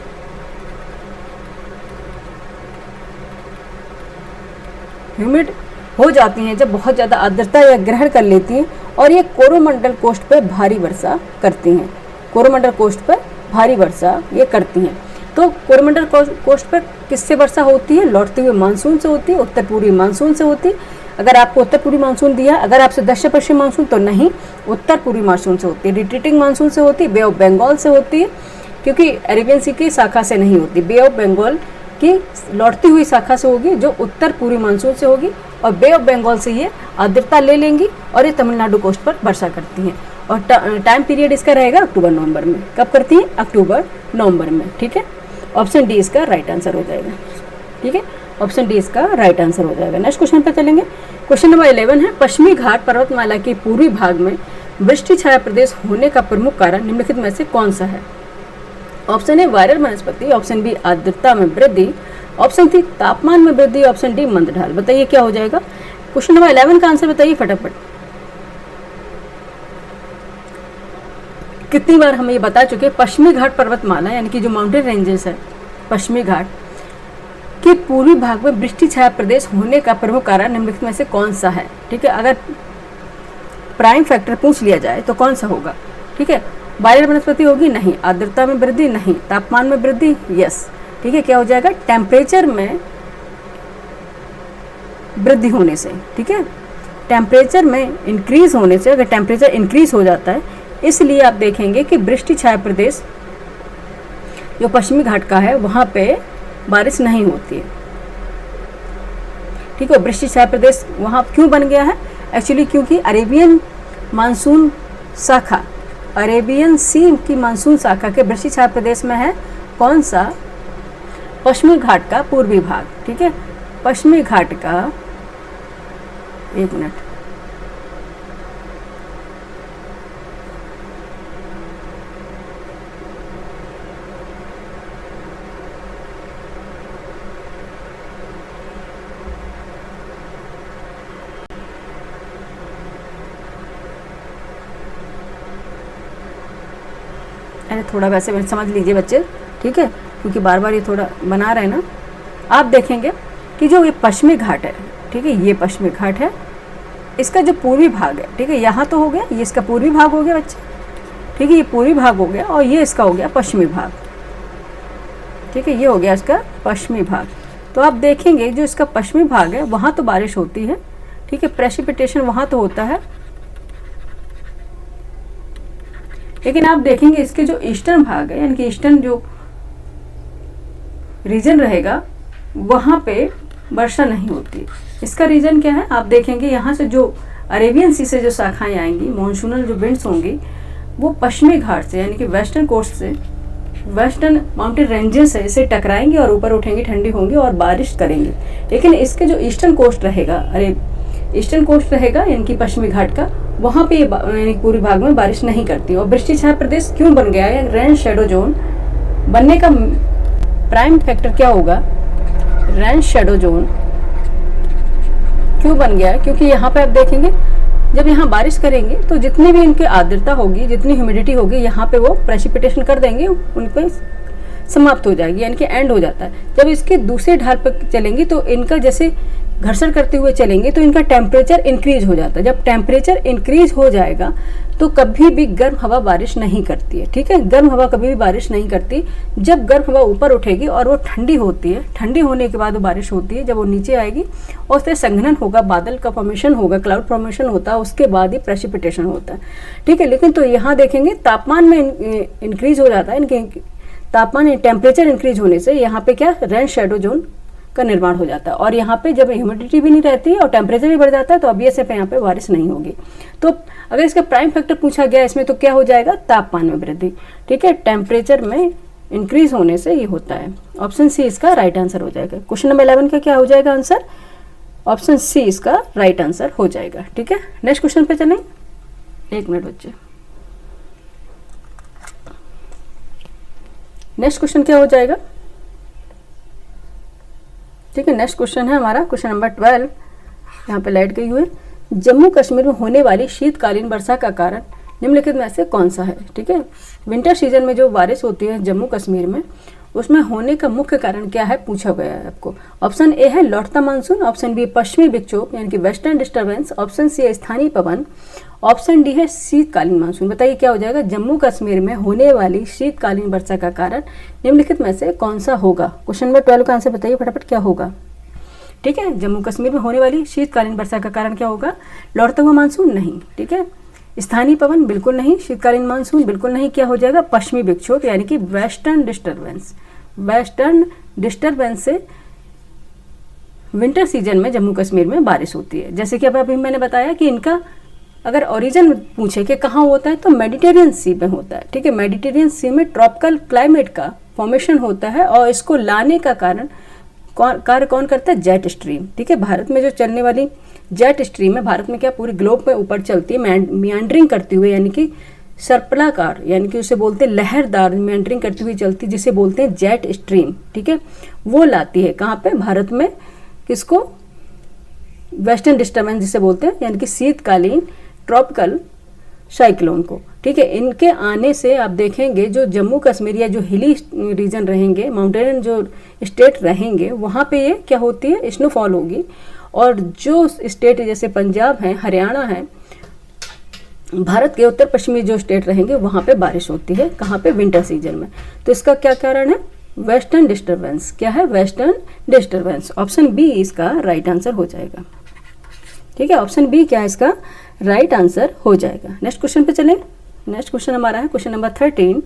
ह्यूमिड हो जाती हैं, जब बहुत ज़्यादा आर्द्रता या ग्रहण कर लेती हैं और ये कोरोमंडल कोस्ट पर भारी वर्षा करती हैं। कोरोमंडल कोस्ट पर भारी वर्षा ये करती हैं। तो कोरोमंडल कोस्ट पर किससे वर्षा होती है? लौटते हुए मानसून से होती है, उत्तर पूर्वी मानसून से होती है। अगर आपको उत्तर पूर्वी मानसून दिया, अगर आपसे दक्षिण पश्चिम मानसून, तो नहीं, उत्तर पूर्वी मानसून से होती है। रिट्रीटिंग मानसून से होती है, बे ऑफ बंगाल से होती है, क्योंकि अरेबियन सी की शाखा से नहीं होती, बे ऑफ बंगाल की लौटती हुई शाखा से होगी जो उत्तर पूर्वी मानसून से होगी, और बे ऑफ बंगाल से ये आर्द्रता ले लेंगी और ये तमिलनाडु कोस्ट पर वर्षा करती हैं। और टाइम पीरियड इसका रहेगा अक्टूबर नवंबर में। कब करती हैं? अक्टूबर नवंबर में। ठीक है, ऑप्शन डी इसका राइट आंसर हो जाएगा। ठीक है, ऑप्शन डी इसका राइट आंसर हो जाएगा। नेक्स्ट क्वेश्चन पर चलेंगे। क्वेश्चन नंबर 11 है, पश्चिमी घाट पर्वतमाला के पूर्वी भाग में वृष्टि छाया प्रदेश होने का प्रमुख कारण निम्नलिखित में से कौन सा है? ऑप्शन ए वायरल वनस्पति, ऑप्शन बी आर्द्रता में वृद्धि, ऑप्शन सी तापमान में वृद्धि, ऑप्शन डी मंद ढाल। बताइए क्या हो जाएगा? क्वेश्चन नंबर 11 का आंसर बताइए फटाफट। कितनी बार हम ये बता चुके, पश्चिमी घाट पर्वतमाला यानी कि जो माउंटेन रेंजेस है पश्चिमी घाट के पूर्वी भाग में वृष्टि छाया प्रदेश होने का प्रमुख कारण निम्नलिखित में से कौन सा है? ठीक है, अगर प्राइम फैक्टर पूछ लिया जाए तो कौन सा होगा? ठीक है, वायरल वनस्पति होगी? नहीं। आर्द्रता में वृद्धि? नहीं। तापमान में वृद्धि? यस। ठीक है, क्या हो जाएगा? टेम्परेचर में वृद्धि होने से। ठीक है, टेम्परेचर में इंक्रीज होने से, अगर टेम्परेचर इंक्रीज हो जाता है, इसलिए आप देखेंगे कि वृष्टि छाया प्रदेश जो पश्चिमी घाट का है वहाँ पे बारिश नहीं होती है। ठीक है, वृष्टि छाया प्रदेश वहाँ क्यों बन गया है? एक्चुअली क्योंकि अरेबियन मानसून शाखा, अरेबियन सी की मानसून शाखा के वृष्टि छाया प्रदेश में है कौन सा? पश्चिमी घाट का पूर्वी भाग। ठीक है, पश्चिमी घाट का, एक मिनट, अरे थोड़ा वैसे समझ लीजिए बच्चे। ठीक है, क्योंकि बार बार ये थोड़ा बना रहे हैं ना। आप देखेंगे कि जो ये पश्चिमी घाट है, ठीक है, ये पश्चिमी घाट है, इसका जो पूर्वी भाग है, ठीक है, यहाँ तो हो गया, ये इसका पूर्वी भाग हो गया बच्चे। ठीक है, ये पूर्वी भाग हो गया और ये इसका हो गया पश्चिमी भाग। ठीक है, ये हो गया इसका पश्चिमी भाग। तो आप देखेंगे जो इसका पश्चिमी भाग है वहाँ तो बारिश होती है। ठीक है, प्रेसिपिटेशन वहाँ तो होता है, लेकिन आप देखेंगे इसके जो ईस्टर्न भाग है, यानी कि ईस्टर्न जो रीजन रहेगा वहाँ पे वर्षा नहीं होती। इसका रीजन क्या है? आप देखेंगे यहाँ से जो अरेबियन सी से जो शाखाएं आएंगी, मॉनसूनल जो विंड्स होंगी, वो पश्चिमी घाट से यानी कि वेस्टर्न कोस्ट से, वेस्टर्न माउंटेन रेंजेस है, इसे टकराएंगे और ऊपर उठेंगी, ठंडी होंगी और बारिश करेंगे। लेकिन इसके जो ईस्टर्न कोस्ट रहेगा, ईस्टर्न कोस्ट रहेगा यानी कि पश्चिमी घाट का, वहाँ पे यानी पूर्वी भाग में बारिश नहीं करती। और वृष्टि छाया प्रदेश क्यों बन गया है? रेन शेडो जोन बनने का प्राइम फैक्टर क्या होगा, रेन शेडो जोन क्यों बन गया है, क्योंकि यहाँ पे आप देखेंगे जब यहाँ बारिश करेंगे तो जितनी भी इनकी आर्द्रता होगी, जितनी ह्यूमिडिटी होगी, यहाँ पे वो प्रेसिपिटेशन कर देंगे, उन पे समाप्त हो जाएगी, यानी कि एंड हो जाता है। जब इसके दूसरे ढाल पर चलेंगे तो इनका जैसे घर्षण करते हुए चलेंगे तो इनका टेम्परेचर इंक्रीज हो जाता है। जब टेम्परेचर इंक्रीज हो जाएगा तो कभी भी गर्म हवा बारिश नहीं करती है, ठीक है। गर्म हवा कभी भी बारिश नहीं करती। जब गर्म हवा ऊपर उठेगी और वो ठंडी होती है, ठंडी होने के बाद वो बारिश होती है। जब वो नीचे आएगी और उससे संघनन होगा, बादल का फॉर्मेशन होगा, क्लाउड फॉर्मेशन होता है, उसके बाद ही प्रेसिपिटेशन होता है, ठीक है। लेकिन तो यहाँ देखेंगे तापमान में इंक्रीज हो जाता है, इनके तापमान टेम्परेचर इंक्रीज होने से यहाँ पे क्या रेन शेडो जोन का निर्माण हो जाता है। और यहाँ पे जब ह्यूमिडिटी भी नहीं रहती है और टेम्परेचर भी बढ़ जाता है तो ऑब्वियस है यहाँ पे बारिश नहीं होगी। तो अगर इसका प्राइम फैक्टर पूछा गया इसमें तो क्या हो जाएगा, तापमान में वृद्धि, ठीक है। टेम्परेचर में इंक्रीज होने से ये होता है। ऑप्शन सी इसका राइट आंसर हो जाएगा। क्वेश्चन नंबर 11 का क्या हो जाएगा आंसर, ऑप्शन सी इसका राइट आंसर हो जाएगा, ठीक है। नेक्स्ट क्वेश्चन पे चलें, 1 मिनट बच्चे। नेक्स्ट क्वेश्चन क्या हो जाएगा, ठीक है। नेक्स्ट क्वेश्चन है हमारा क्वेश्चन नंबर 12। यहाँ पे लाइट गई हुई है। जम्मू कश्मीर में होने वाली शीतकालीन वर्षा का कारण निम्नलिखित में से कौन सा है, ठीक है। विंटर सीजन में जो बारिश होती है जम्मू कश्मीर में, उसमें होने का मुख्य कारण क्या है पूछा गया है आपको। ऑप्शन ए है लौटता मानसून, ऑप्शन बी पश्चिमी विक्षोभ यानी कि वेस्टर्न डिस्टर्बेंस, ऑप्शन सी है स्थानीय पवन, ऑप्शन डी है शीतकालीन मानसून। बताइए क्या हो जाएगा, जम्मू कश्मीर में होने वाली शीतकालीन वर्षा का कारण निम्नलिखित में से कौन सा होगा। क्वेश्चन नंबर 12 का आंसर बताइए फटाफट, क्या होगा, ठीक है। जम्मू कश्मीर में होने वाली शीतकालीन वर्षा का कारण क्या होगा, लौटता हुआ मानसून नहीं, ठीक है। स्थानीय पवन बिल्कुल नहीं, शीतकालीन मानसून बिल्कुल नहीं। क्या हो जाएगा, पश्चिमी विक्षोभ यानी कि वेस्टर्न डिस्टर्बेंस। वेस्टर्न डिस्टर्बेंस से विंटर सीजन में जम्मू कश्मीर में बारिश होती है। जैसे कि अब अभी मैंने बताया कि इनका अगर ओरिजिन पूछे कि कहाँ होता है तो मेडिटेरियन सी में होता है, ठीक है। मेडिटेरियन सी में ट्रॉपिकल क्लाइमेट का फॉर्मेशन होता है और इसको लाने का कारण कार्य कौन करता है, जेट स्ट्रीम, ठीक है। भारत में जो चलने वाली जेट स्ट्रीम है, भारत में क्या पूरी ग्लोब में ऊपर चलती है मियांड्रिंग करती हुई, यानी कि सर्पलाकार, यानी कि उसे बोलते हैं लहरदार, मियांड्रिंग करती हुई चलती, जिसे बोलते हैं जेट स्ट्रीम, ठीक है। वो लाती है कहाँ पे, भारत में, किसको, वेस्टर्न डिस्टर्बेंस जिसे बोलते हैं, यानी कि शीतकालीन ट्रॉपिकल साइक्लोन को, ठीक है। इनके आने से आप देखेंगे जो जम्मू कश्मीर या जो हिली रीजन रहेंगे, माउंटेन जो स्टेट रहेंगे, वहाँ पे ये क्या होती है, स्नोफॉल होगी। और जो स्टेट जैसे पंजाब है, हरियाणा है, भारत के उत्तर पश्चिमी जो स्टेट रहेंगे वहाँ पे बारिश होती है, कहाँ पे, विंटर सीजन में। तो इसका क्या कारण है, वेस्टर्न डिस्टर्बेंस। क्या है, वेस्टर्न डिस्टर्बेंस। ऑप्शन बी इसका राइट आंसर हो जाएगा, ठीक है। ऑप्शन बी क्या है इसका राइट आंसर हो जाएगा। नेक्स्ट क्वेश्चन पे चलें। नेक्स्ट क्वेश्चन हमारा है क्वेश्चन नंबर 13।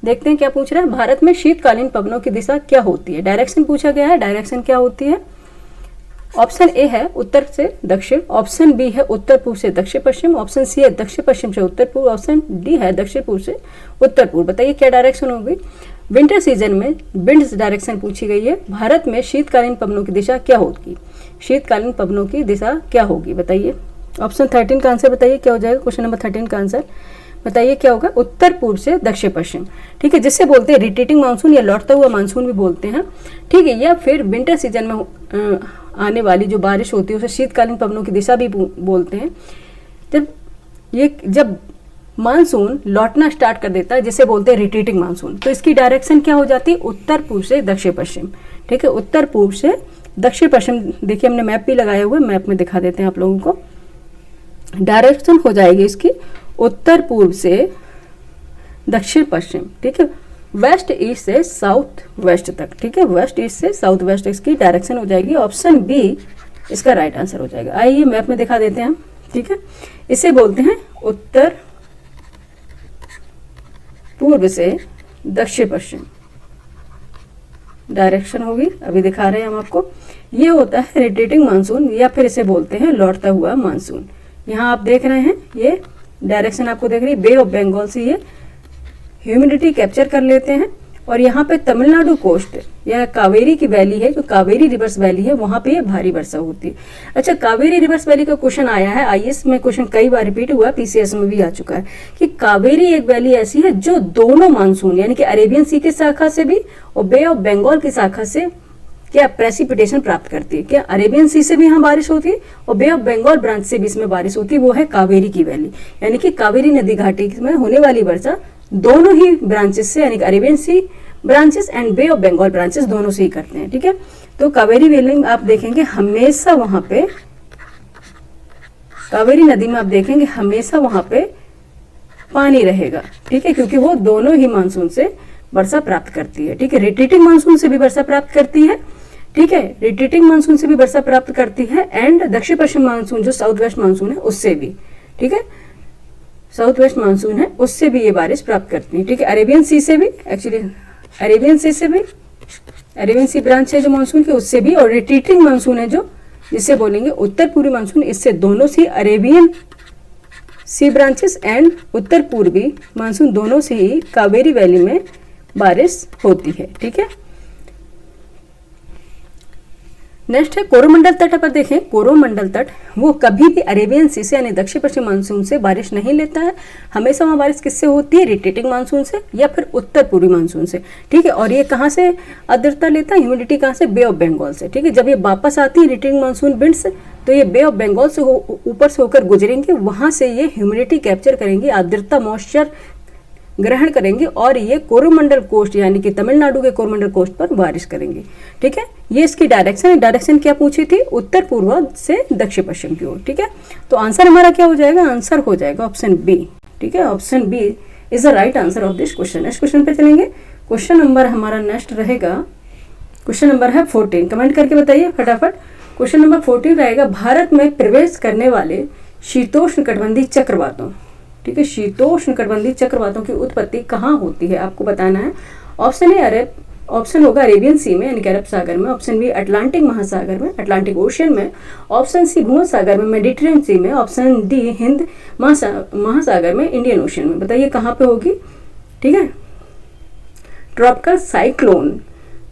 देखते हैं क्या पूछ रहा है, भारत में शीतकालीन पवनों की दिशा क्या होती है। डायरेक्शन पूछा गया है, डायरेक्शन क्या होती है। ऑप्शन ए है उत्तर से दक्षिण, ऑप्शन बी है उत्तर पूर्व से दक्षिण पश्चिम, ऑप्शन सी है दक्षिण पश्चिम से उत्तर पूर्व, ऑप्शन डी है दक्षिण पूर्व से उत्तर पूर्व। बताइए क्या डायरेक्शन होगी। विंटर सीजन में विंड्स डायरेक्शन पूछी गई है। भारत में शीतकालीन पवनों की दिशा क्या होगी, शीतकालीन पवनों की दिशा क्या होगी, बताइए। ऑप्शन 13 का आंसर बताइए क्या हो जाएगा। क्वेश्चन नंबर 13 का आंसर बताइए क्या होगा, उत्तर पूर्व से दक्षिण पश्चिम, ठीक है। जिससे बोलते हैं रिटेटिंग मानसून या लौटता हुआ मानसून भी बोलते हैं, ठीक है। या फिर विंटर सीजन में आने वाली जो बारिश होती है उसे शीतकालीन पवनों की दिशा भी बोलते हैं। जब मानसून लौटना स्टार्ट कर देता है जिसे बोलते हैं रिटेटिंग मानसून, तो इसकी डायरेक्शन क्या हो जाती है, उत्तर पूर्व से दक्षिण पश्चिम, ठीक है। उत्तर पूर्व से दक्षिण पश्चिम। देखिए हमने मैप भी लगाया हुआ है, मैप में दिखा देते हैं आप लोगों को। डायरेक्शन हो जाएगी इसकी उत्तर पूर्व से दक्षिण पश्चिम, ठीक है। वेस्ट ईस्ट से साउथ वेस्ट तक, ठीक है। वेस्ट ईस्ट से साउथ वेस्ट इसकी डायरेक्शन हो जाएगी। ऑप्शन बी इसका राइट आंसर हो जाएगा। आइए मैप में दिखा देते हैं हम, ठीक है। इसे बोलते हैं उत्तर पूर्व से दक्षिण पश्चिम डायरेक्शन होगी, अभी दिखा रहे हैं हम आपको। ये होता है रोटेटिंग मानसून या फिर इसे बोलते हैं लौटता हुआ मानसून। यहाँ आप देख रहे हैं ये डायरेक्शन आपको देख रही है, बे ऑफ बंगाल से ये ह्यूमिडिटी कैप्चर कर लेते हैं और यहाँ पे तमिलनाडु कोस्ट या कावेरी की वैली है, जो कावेरी रिवर्स वैली है, वहाँ पे भारी वर्षा होती है। अच्छा, कावेरी रिवर्स वैली का क्वेश्चन आया है आईएएस में, क्वेश्चन कई बार रिपीट हुआ, पीसीएस में भी आ चुका है कि कावेरी एक वैली ऐसी है जो दोनों मानसून यानी कि अरेबियन सी की शाखा से भी और बे ऑफ बंगाल की शाखा से क्या प्रेसिपिटेशन प्राप्त करती है। क्या अरेबियन सी से भी यहाँ बारिश होती है और बे ऑफ बंगाल ब्रांच से भी इसमें बारिश होती है, वो है कावेरी की वैली। यानी कि कावेरी नदी घाटी में होने वाली वर्षा दोनों ही ब्रांचेस से यानी कि Arabian Sea branches and bay of Bengal branches दोनों से ही करते हैं। ठीक है, तो कावेरी वैली में आप देखेंगे हमेशा वहां पे, कावेरी नदी में आप देखेंगे हमेशा वहां पे पानी रहेगा। ठीक है, क्योंकि वो दोनों ही मानसून से वर्षा प्राप्त करती है। ठीक है, रिट्रीटिंग मानसून से भी वर्षा प्राप्त करती है। ठीक है, रिट्रीटिंग मानसून से भी वर्षा प्राप्त करती है एंड दक्षिण पश्चिम मानसून जो साउथ वेस्ट मानसून है उससे भी, ठीक है, साउथ वेस्ट मानसून है उससे भी ये बारिश प्राप्त करती है। ठीक है, अरेबियन सी से भी, एक्चुअली अरेबियन सी से भी, अरेबियन सी ब्रांच है जो मानसून की उससे भी, और रिट्रीटिंग मानसून है जो जिसे बोलेंगे उत्तर पूर्वी मानसून, इससे दोनों से अरेबियन सी ब्रांचेस एंड उत्तर पूर्वी मानसून दोनों से ही कावेरी वैली में बारिश होती है। ठीक है, नेक्स्ट है कोरोमंडल तट पर देखें। कोरोमंडल तट वो कभी भी अरेबियन सी से यानी दक्षिण पश्चिम मानसून से बारिश नहीं लेता है। हमेशा वहाँ बारिश किससे होती है, रिट्रीटिंग मानसून से या फिर उत्तर पूर्वी मानसून से। ठीक है, और ये कहाँ से आर्द्रता लेता है, ह्यूमिडिटी कहाँ से, बे ऑफ बंगाल से। ठीक है, जब ये वापस आती है रिट्रीटिंग मानसून विंड से तो ये बे ऑफ बंगाल से ऊपर से होकर गुजरेंगे, वहाँ से ये ह्यूमिडिटी कैप्चर करेंगे, आर्द्रता मॉइस्चर ग्रहण करेंगे और ये कोरोमंडल कोस्ट यानी कि तमिलनाडु के कोरोमंडल कोस्ट पर बारिश करेंगे। ठीक है, ये इसकी डायरेक्शन है। डायरेक्शन क्या पूछी थी, उत्तर पूर्व से दक्षिण पश्चिम की ओर। ठीक है, तो आंसर हमारा क्या हो जाएगा, आंसर हो जाएगा ऑप्शन बी। ठीक है, option B is the right answer of this question. Next question पे चलेंगे। क्वेश्चन नंबर हमारा नेक्स्ट रहेगा, क्वेश्चन नंबर है 14। कमेंट करके बताइए फटाफट। क्वेश्चन नंबर 14 रहेगा, भारत में प्रवेश करने वाले शीतोष्ण कटिबंधीय चक्रवातों, ठीक है, शीतोष्ण कटिबंधीय चक्रवातों की उत्पत्ति कहाँ होती है आपको बताना है। ऑप्शन ए ऑप्शन होगा अरेबियन सी में यानी कि अरब सागर में, ऑप्शन बी अटलांटिक महासागर में, अटलांटिक ओशियन में, ऑप्शन सी भूमध्य सागर में, मेडिटेरियन सी में, ऑप्शन डी हिंद महासागर में, इंडियन ओशियन में। बताइए कहाँ पे होगी। ठीक है, ट्रॉपिकल साइक्लोन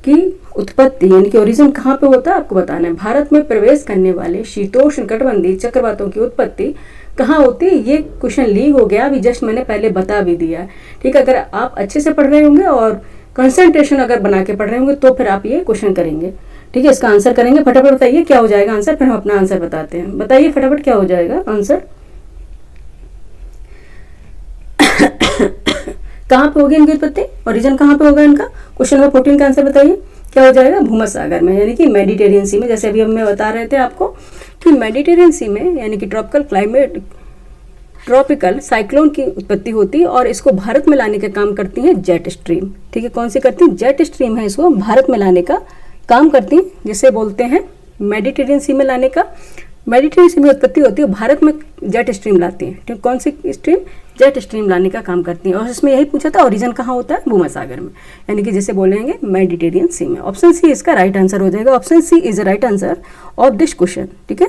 की उत्पत्ति यानी कि ओरिजिन कहाँ पे होता है आपको बताना है। भारत में प्रवेश करने वाले शीतोष्ण कटिबंधीय चक्रवातों की उत्पत्ति कहाँ होती है, ये क्वेश्चन लीक हो गया अभी जस्ट मैंने पहले बता भी दिया। ठीक है, अगर आप अच्छे से पढ़ रहे होंगे और कंसंट्रेशन अगर बना के पढ़ रहे होंगे तो फिर आप ये क्वेश्चन करेंगे। ठीक है, इसका आंसर करेंगे। फटाफट बताइए क्या हो जाएगा आंसर, फिर हम अपना आंसर बताते हैं। बताइए फटाफट क्या हो जाएगा आंसर। कहाँ पे होगी इनकी उत्पत्ति, ओरिजिन कहाँ पे होगा इनका। क्वेश्चन नंबर 14 का आंसर बताइए क्या हो जाएगा, भूमध्य सागर में यानी कि मेडिटेरियन सी में। जैसे अभी हम बता रहे थे आपको कि मेडिटेरियन सी में यानी कि ट्रॉपिकल साइक्लोन की उत्पत्ति होती है और इसको भारत में लाने का काम करती है जेट स्ट्रीम। ठीक है, कौन सी करती है, जेट स्ट्रीम है, इसको भारत में लाने का काम करती है, जिसे बोलते हैं मेडिटेरियन सी में लाने का। मेडिटेरियन सी में उत्पत्ति होती है, भारत में जेट स्ट्रीम लाती है। ठीक, कौन सी स्ट्रीम, जेट स्ट्रीम लाने का काम करती है। और इसमें यही पूछा था ओरिजिन कहाँ होता है, भूमध्य सागर में यानी कि जिसे बोलेंगे मेडिटेरियन सी में। ऑप्शन सी इसका राइट आंसर हो जाएगा। Option C is the right answer of this question. ठीक है,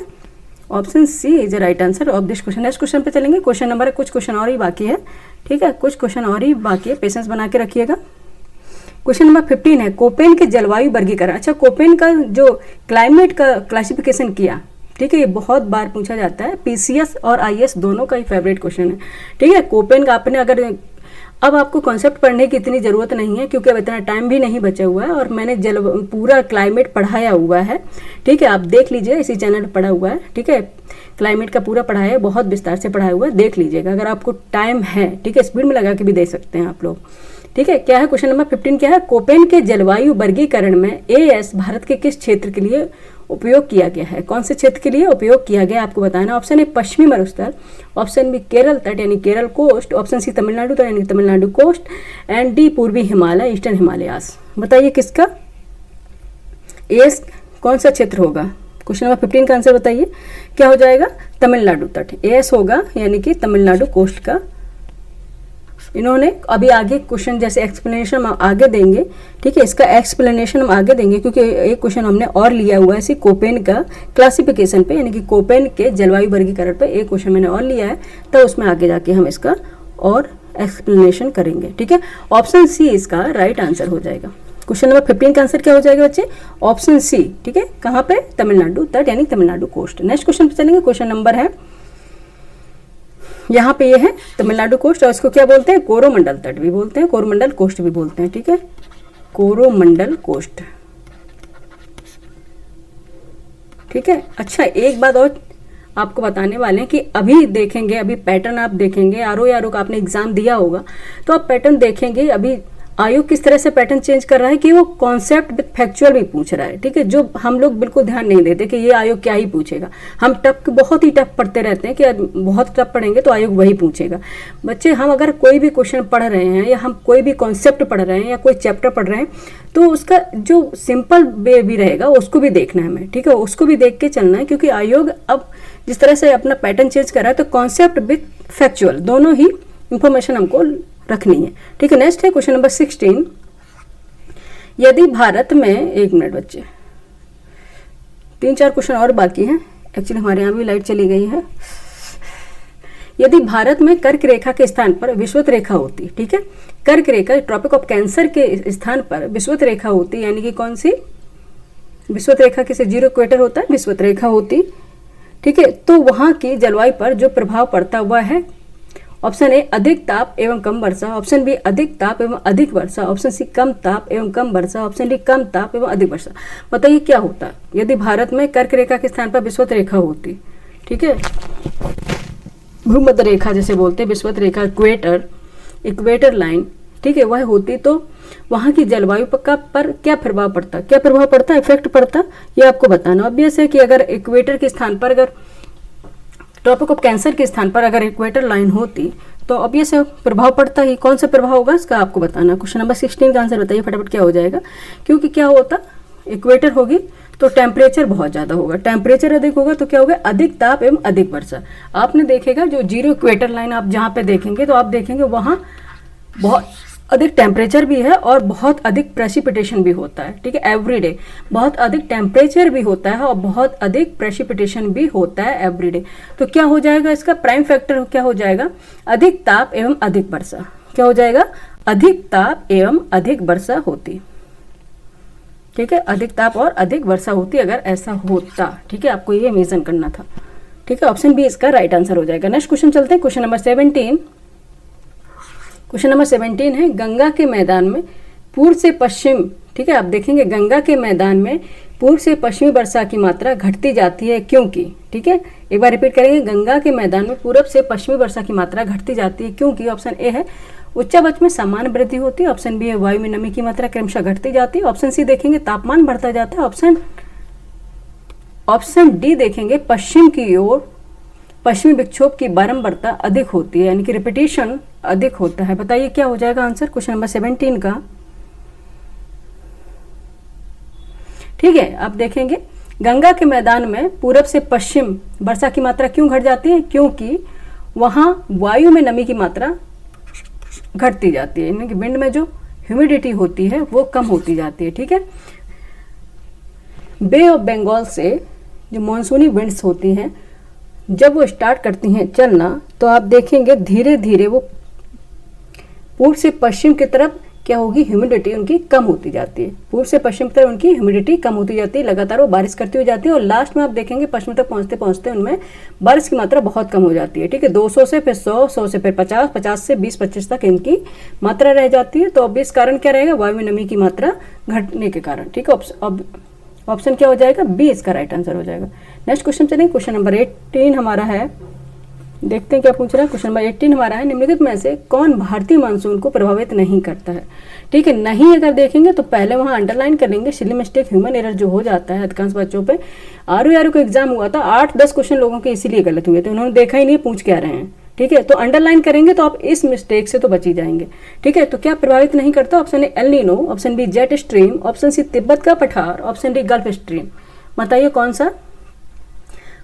option C is the right answer of this question. Next question पे चलेंगे। क्वेश्चन नंबर कुछ क्वेश्चन और ही बाकी है। ठीक है, कुछ क्वेश्चन और ही बाकी है, पेशेंस बना के रखिएगा। क्वेश्चन नंबर 15 है, कोपेन के जलवायु वर्गीकरण। अच्छा, कोपेन का जो क्लाइमेट का क्लासिफिकेशन किया, ठीक है, ये बहुत बार पूछा जाता है, पीसीएस और आईएएस दोनों का ही फेवरेट क्वेश्चन है। ठीक है, कोपेन का आपने अगर अब आपको कॉन्सेप्ट पढ़ने की इतनी ज़रूरत नहीं है क्योंकि अब इतना टाइम भी नहीं बचा हुआ है और मैंने पूरा क्लाइमेट पढ़ाया हुआ है। ठीक है, आप देख लीजिए, इसी चैनल पर पढ़ा हुआ है। ठीक है, क्लाइमेट का पूरा पढ़ाया है, बहुत विस्तार से पढ़ाया हुआ है, देख लीजिएगा अगर आपको टाइम है। ठीक है, स्पीड में लगा के भी दे सकते हैं आप लोग। ठीक है, क्या है क्वेश्चन नंबर 15 क्या है, कोपेन के जलवायु वर्गीकरण में एएस भारत के किस क्षेत्र के लिए उपयोग किया गया है। कौन से क्षेत्र के लिए उपयोग किया गया आपको बताना। ऑप्शन ए पश्चिमी मरुस्थल, ऑप्शन बी केरल तट यानी Kerala coast, option C Tamil Nadu तट यानी तमिलनाडु कोस्ट, एंड डी पूर्वी हिमालय ईस्टर्न हिमालयास। बताइए किसका एएस कौन सा क्षेत्र होगा। क्वेश्चन नंबर 15 का आंसर बताइए क्या हो जाएगा, तमिलनाडु तट एएस होगा यानी कि तमिलनाडु कोस्ट का। इन्होंने अभी आगे क्वेश्चन जैसे एक्सप्लेनेशन हम आगे देंगे। ठीक है, इसका एक्सप्लेनेशन हम आगे देंगे क्योंकि एक क्वेश्चन हमने और लिया हुआ है इसी कोपेन का क्लासिफिकेशन पे यानी कि कोपेन के जलवायु वर्गीकरण पे एक क्वेश्चन मैंने और लिया है, तो उसमें आगे जाके हम इसका और एक्सप्लेनेशन करेंगे। ठीक है, ऑप्शन सी इसका राइट आंसर हो जाएगा। क्वेश्चन नंबर 15 का आंसर क्या हो जाएगा बच्चे? Option C. ठीक है, कहाँ पे? तमिलनाडु तट यानी तमिलनाडु कोस्ट। नेक्स्ट क्वेश्चन पे चलेंगे। क्वेश्चन नंबर है यहाँ पे ये है तमिलनाडु कोस्ट, और इसको क्या बोलते हैं? कोरोमंडल तट भी बोलते हैं, कोरोमंडल कोस्ट भी बोलते हैं। ठीक है, कोरोमंडल कोस्ट। ठीक है, अच्छा एक बात और आपको बताने वाले हैं कि अभी देखेंगे, अभी पैटर्न आप देखेंगे, आरओ का आपने एग्जाम दिया होगा तो आप पैटर्न देखेंगे अभी आयोग किस तरह से पैटर्न चेंज कर रहा है कि वो कॉन्सेप्ट विद फैक्चुअल भी पूछ रहा है। ठीक है, जो हम लोग बिल्कुल ध्यान नहीं देते कि ये आयोग क्या ही पूछेगा। हम टफ बहुत ही टफ पढ़ते रहते हैं कि बहुत टफ पढ़ेंगे तो आयोग वही पूछेगा। बच्चे, हम अगर कोई भी क्वेश्चन पढ़ रहे हैं या हम कोई भी कॉन्सेप्ट पढ़ रहे हैं या कोई चैप्टर पढ़ रहे हैं तो उसका जो सिंपल वे भी रहेगा उसको भी देखना है हमें। ठीक है, उसको भी देख के चलना है, क्योंकि आयोग अब जिस तरह से अपना पैटर्न चेंज कर रहा है तो कॉन्सेप्ट विद फैक्चुअल दोनों ही इंफॉर्मेशन हमको रखनी है। ठीक है, नेक्स्ट है क्वेश्चन नंबर 16। यदि भारत में, एक मिनट बच्चे, 3-4 क्वेश्चन और बाकी हैं, एक्चुअली हमारे यहाँ भी लाइट चली गई है। यदि भारत में कर्क रेखा के स्थान पर विषुवत रेखा होती, ठीक है, कर्क रेखा ट्रॉपिक ऑफ कैंसर के स्थान पर विषुवत रेखा होती, यानी कि कौन सी? विषुवत रेखा किसे? जीरो इक्वेटर होता है, विषुवत रेखा होती। ठीक है, तो वहाँ की जलवायु पर जो प्रभाव पड़ता हुआ है, ऑप्शन ए अधिक ताप एवं कम वर्षा, ऑप्शन बी अधिक ताप एवं अधिक वर्षा, ऑप्शन सी कम ताप एवं कम वर्षा, ऑप्शन डी कम ताप एवं अधिक वर्षा। बताइए क्या होता यदि भारत में कर्क रेखा के स्थान पर विषुवत रेखा होती? ठीक है, भूमध्य रेखा जैसे बोलते हैं, विषुवत रेखा, इक्वेटर लाइन, ठीक है, वह होती तो वहाँ की जलवायु पर क्या प्रभाव पड़ता? क्या प्रभाव पड़ता, इफेक्ट पड़ता, ये आपको बताना। ऑब्वियस है कि अगर इक्वेटर के स्थान पर, अगर ट्रॉपिक ऑफ कैंसर के स्थान पर अगर इक्वेटर लाइन होती तो ऑब्वियस है प्रभाव पड़ता ही। कौन सा प्रभाव होगा इसका आपको बताना। क्वेश्चन नंबर 16 का आंसर बताइए फटाफट क्या हो जाएगा। क्योंकि क्या होता, इक्वेटर होगी तो टेम्परेचर बहुत ज़्यादा होगा, टेम्परेचर अधिक होगा तो क्या होगा? अधिक ताप एवं अधिक वर्षा। आपने देखेगा जो जीरो इक्वेटर लाइन आप जहाँ पे देखेंगे तो आप देखेंगे वहाँ बहुत अधिक टेम्परेचर भी है और बहुत अधिक प्रेसिपिटेशन भी होता है। ठीक है, एवरीडे बहुत अधिक टेम्परेचर भी होता है और बहुत अधिक प्रेसिपिटेशन भी होता है एवरीडे। तो क्या हो जाएगा इसका प्राइम फैक्टर? क्या हो जाएगा? अधिक ताप एवं अधिक वर्षा। क्या हो जाएगा? अधिक ताप एवं अधिक वर्षा होती। ठीक है, अधिक ताप और अधिक वर्षा होती अगर ऐसा होता। ठीक है, आपको ये मेंशन करना था। ठीक है, ऑप्शन बी इसका राइट आंसर हो जाएगा। नेक्स्ट क्वेश्चन चलते हैं, क्वेश्चन नंबर 17। क्वेश्चन नंबर 17 है, गंगा के मैदान में पूर्व से पश्चिम, ठीक है, आप देखेंगे गंगा के मैदान में पूर्व से पश्चिमी वर्षा की मात्रा घटती जाती है क्योंकि। ठीक है, एक बार रिपीट करेंगे, गंगा के मैदान में पूर्व से पश्चिमी वर्षा की मात्रा घटती जाती है क्योंकि। ऑप्शन ए है उच्चावच में सामान्य वृद्धि होती है, ऑप्शन बी है वायु में नमी की मात्रा क्रमशः घटती जाती है, ऑप्शन सी देखेंगे तापमान बढ़ता जाता है, ऑप्शन डी देखेंगे पश्चिम की ओर पश्चिमी विक्षोभ की बारंबारता अधिक होती है, यानी कि रिपीटेशन अधिक होता है। बताइए क्या हो जाएगा आंसर क्वेश्चन नंबर 17 का। ठीक है, आप देखेंगे गंगा के मैदान में पूरब से पश्चिम वर्षा की मात्रा क्यों घट जाती है? क्योंकि वहां वायु में नमी की मात्रा घटती जाती है, यानी कि विंड में जो ह्यूमिडिटी होती है वो कम होती जाती है। ठीक है, बे ऑफ बंगाल से जो मॉनसूनी विंड्स होती हैं जब वो स्टार्ट करती हैं चलना तो आप देखेंगे धीरे धीरे वो पूर्व से पश्चिम की तरफ क्या होगी, ह्यूमिडिटी उनकी कम होती जाती है। पूर्व से पश्चिम की तरफ उनकी ह्यूमिडिटी कम होती जाती है, लगातार वो बारिश करती हुई जाती है और लास्ट में आप देखेंगे पश्चिम तक पहुंचते पहुंचते उनमें बारिश की मात्रा बहुत कम हो जाती है। ठीक है, 200 से फिर 100, 100 से फिर 50, 50 से 20-25 तक इनकी मात्रा रह जाती है। तो अब इस कारण क्या रहेगा, वायु में नमी की मात्रा घटने के कारण। ठीक है, ऑप्शन क्या हो जाएगा, बी इसका राइट आंसर हो जाएगा। नेक्स्ट क्वेश्चन चलेंगे, क्वेश्चन नंबर 18 हमारा है, देखते हैं क्या पूछ रहा है। क्वेश्चन नंबर 18 हमारा है, निम्नलिखित में से कौन भारतीय मानसून को प्रभावित नहीं करता है? ठीक है, नहीं अगर देखेंगे तो पहले वहाँ अंडरलाइन कर लेंगे, सिली मिस्टेक ह्यूमन एरर जो हो जाता है अधिकांश बच्चों पे। आरओ को एग्जाम हुआ था, 8-10 क्वेश्चन लोगों के इसीलिए गलत हुए थे, उन्होंने देखा ही नहीं पूछ क्या रहे हैं। ठीक है, तो अंडरलाइन करेंगे तो आप इस मिस्टेक से तो बच ही जाएंगे। ठीक है, तो क्या प्रभावित नहीं करता? Option A El Nino, option B jet stream, option C Tibet का पठार, ऑप्शन डी गल्फ स्ट्रीम। बताइए कौन सा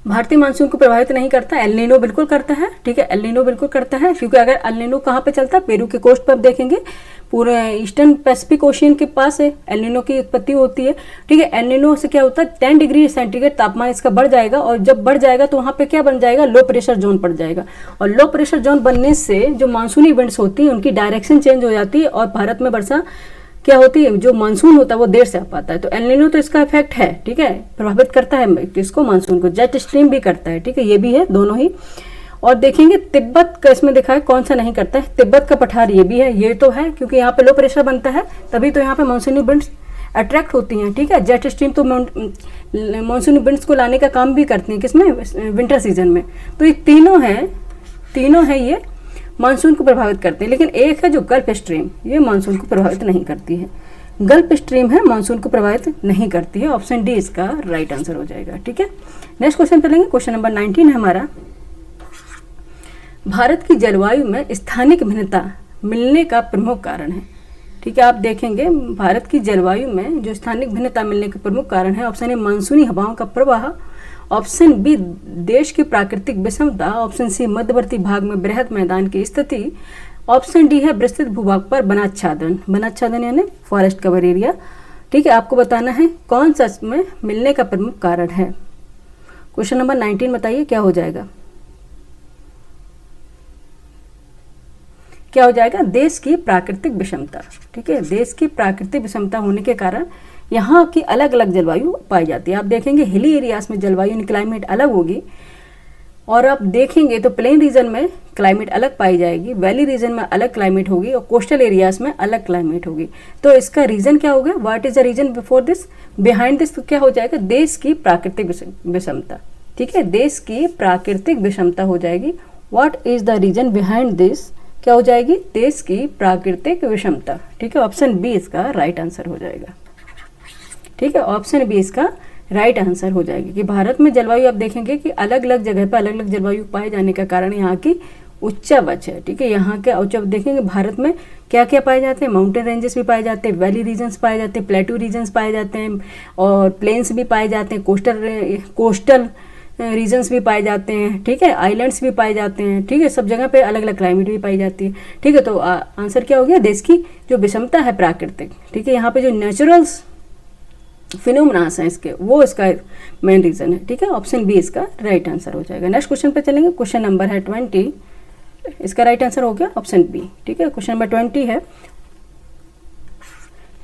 भारतीय मानसून को प्रभावित नहीं करता, एल नीनो बिल्कुल करता है, ठीक है, एल नीनो बिल्कुल करता है, क्योंकि अगर एल नीनो कहाँ पे चलता है, पेरू के कोस्ट पर आप देखेंगे पूरे ईस्टर्न पैसिफिक ओशियन के पास है एल नीनो की उत्पत्ति होती है, ठीक है। एल नीनो से क्या होता है, 10 डिग्री सेंटीग्रेड तापमान इसका बढ़ जाएगा, और जब बढ़ जाएगा तो वहाँ पे क्या बन जाएगा, लो प्रेशर जोन पड़ जाएगा, और लो प्रेशर जोन बनने से जो मानसूनी विंड्स होती हैं उनकी डायरेक्शन चेंज हो जाती है, और भारत में वर्षा क्या होती है, जो मानसून होता है वो देर से आ पाता है। तो एल नीनो तो इसका इफेक्ट है, ठीक है, प्रभावित करता है किसको, मानसून को। जेट स्ट्रीम भी करता है, ठीक है, ये भी है दोनों ही। और देखेंगे तिब्बत का इसमें देखा है कौन सा नहीं करता है, तिब्बत का पठार ये भी है, ये तो है क्योंकि यहाँ पे लो प्रेशर बनता है, तभी तो यहाँ पे मानसूनी विंड्स अट्रैक्ट होती हैं, ठीक है। जेट स्ट्रीम तो मानसूनी विंड्स को लाने का काम भी करती हैं, किसमें, विंटर सीजन में। तो ये तीनों हैं ये मानसून को प्रभावित करते हैं, लेकिन एक है जो गल्फ स्ट्रीम, ये मानसून को प्रभावित नहीं करती है। गल्फ स्ट्रीम है, मानसून को प्रभावित नहीं करती है। ऑप्शन डी इसका राइट आंसर हो जाएगा, ठीक है। नेक्स्ट क्वेश्चन पे लेंगे, क्वेश्चन नंबर 19 है हमारा, भारत की जलवायु में स्थानिक भिन्नता मिलने का प्रमुख कारण है, ठीक है। आप देखेंगे भारत की जलवायु में जो स्थानिक भिन्नता मिलने का प्रमुख कारण है, ऑप्शन ए मानसूनी हवाओं का प्रवाह, ऑप्शन बी देश की प्राकृतिक विषमता, ऑप्शन सी मध्यवर्ती भाग में बृहद मैदान की स्थिति, ऑप्शन डी है विस्तृत भूभाग पर वनाच्छादन यानी फॉरेस्ट कवर एरिया, ठीक है। आपको बताना है कौन सा इसमें मिलने का प्रमुख कारण है। क्वेश्चन नंबर 19 बताइए क्या हो जाएगा, क्या हो जाएगा, देश की प्राकृतिक विषमता, ठीक है। देश की प्राकृतिक विषमता होने के कारण यहाँ की अलग अलग जलवायु पाई जाती है। आप देखेंगे हिली एरियाज में जलवायु क्लाइमेट अलग होगी, और आप देखेंगे तो प्लेन रीजन में क्लाइमेट अलग पाई जाएगी, वैली रीजन में अलग क्लाइमेट होगी, और कोस्टल एरियाज में अलग क्लाइमेट होगी। तो इसका रीजन क्या होगा, what is the reason before this, behind this क्या हो जाएगा, देश की प्राकृतिक विषमता, ठीक है, देश की प्राकृतिक विषमता हो जाएगी। What is the reason behind this, क्या हो जाएगी, देश की प्राकृतिक विषमता, ठीक है। ऑप्शन बी इसका राइट आंसर हो जाएगा, ठीक है। ऑप्शन बी इसका राइट आंसर हो जाएगी कि भारत में जलवायु आप देखेंगे कि अलग अलग जगह पर अलग अलग जलवायु पाए जाने का कारण यहाँ की उच्चावच है, ठीक है। यहाँ के उच्च देखेंगे भारत में क्या क्या पाए जाते हैं, माउंटेन रेंजेस भी पाए जाते हैं, वैली रीजन्स पाए जाते हैं, प्लेटू रीजन्स पाए जाते हैं, और प्लेन्स भी पाए जाते हैं, कोस्टल रीजन्स भी पाए जाते हैं, ठीक है, आइलैंड्स भी पाए जाते हैं, ठीक है। सब जगह पे अलग अलग क्लाइमेट भी पाई जाती है, ठीक है। तो आंसर क्या हो गया, देश की जो विषमता है प्राकृतिक, ठीक है, यहाँ पे जो नेचुरल फिनोमेनास है इसके, वो इसका मेन रीजन है, ठीक है। ऑप्शन बी इसका राइट आंसर हो जाएगा। नेक्स्ट क्वेश्चन पे चलेंगे, क्वेश्चन नंबर है 20, इसका राइट आंसर हो गया ऑप्शन बी, ठीक है। क्वेश्चन नंबर 20 है,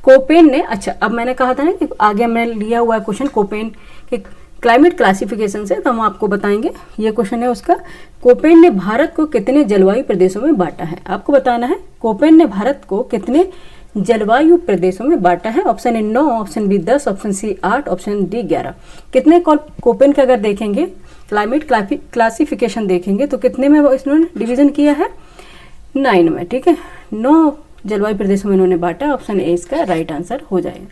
कोपेन ने, अच्छा अब मैंने कहा था ना कि आगे मैंने लिया हुआ है क्वेश्चन कोपेन के क्लाइमेट क्लासिफिकेशन से, तो हम आपको बताएंगे, ये क्वेश्चन है उसका, कोपेन ने भारत को कितने जलवायु प्रदेशों में बांटा है। आपको बताना है कोपेन ने भारत को कितने जलवायु प्रदेशों में बांटा है। Option A 9, option B 10, option C 8, option D 11। कितने कोपेन का अगर देखेंगे क्लाइमेट क्लासिफिकेशन देखेंगे तो कितने में इन्होंने डिवीजन किया है, 9 में, ठीक है। 9 जलवायु प्रदेशों में इन्होंने बांटा, ऑप्शन ए इसका राइट आंसर हो जाएगा।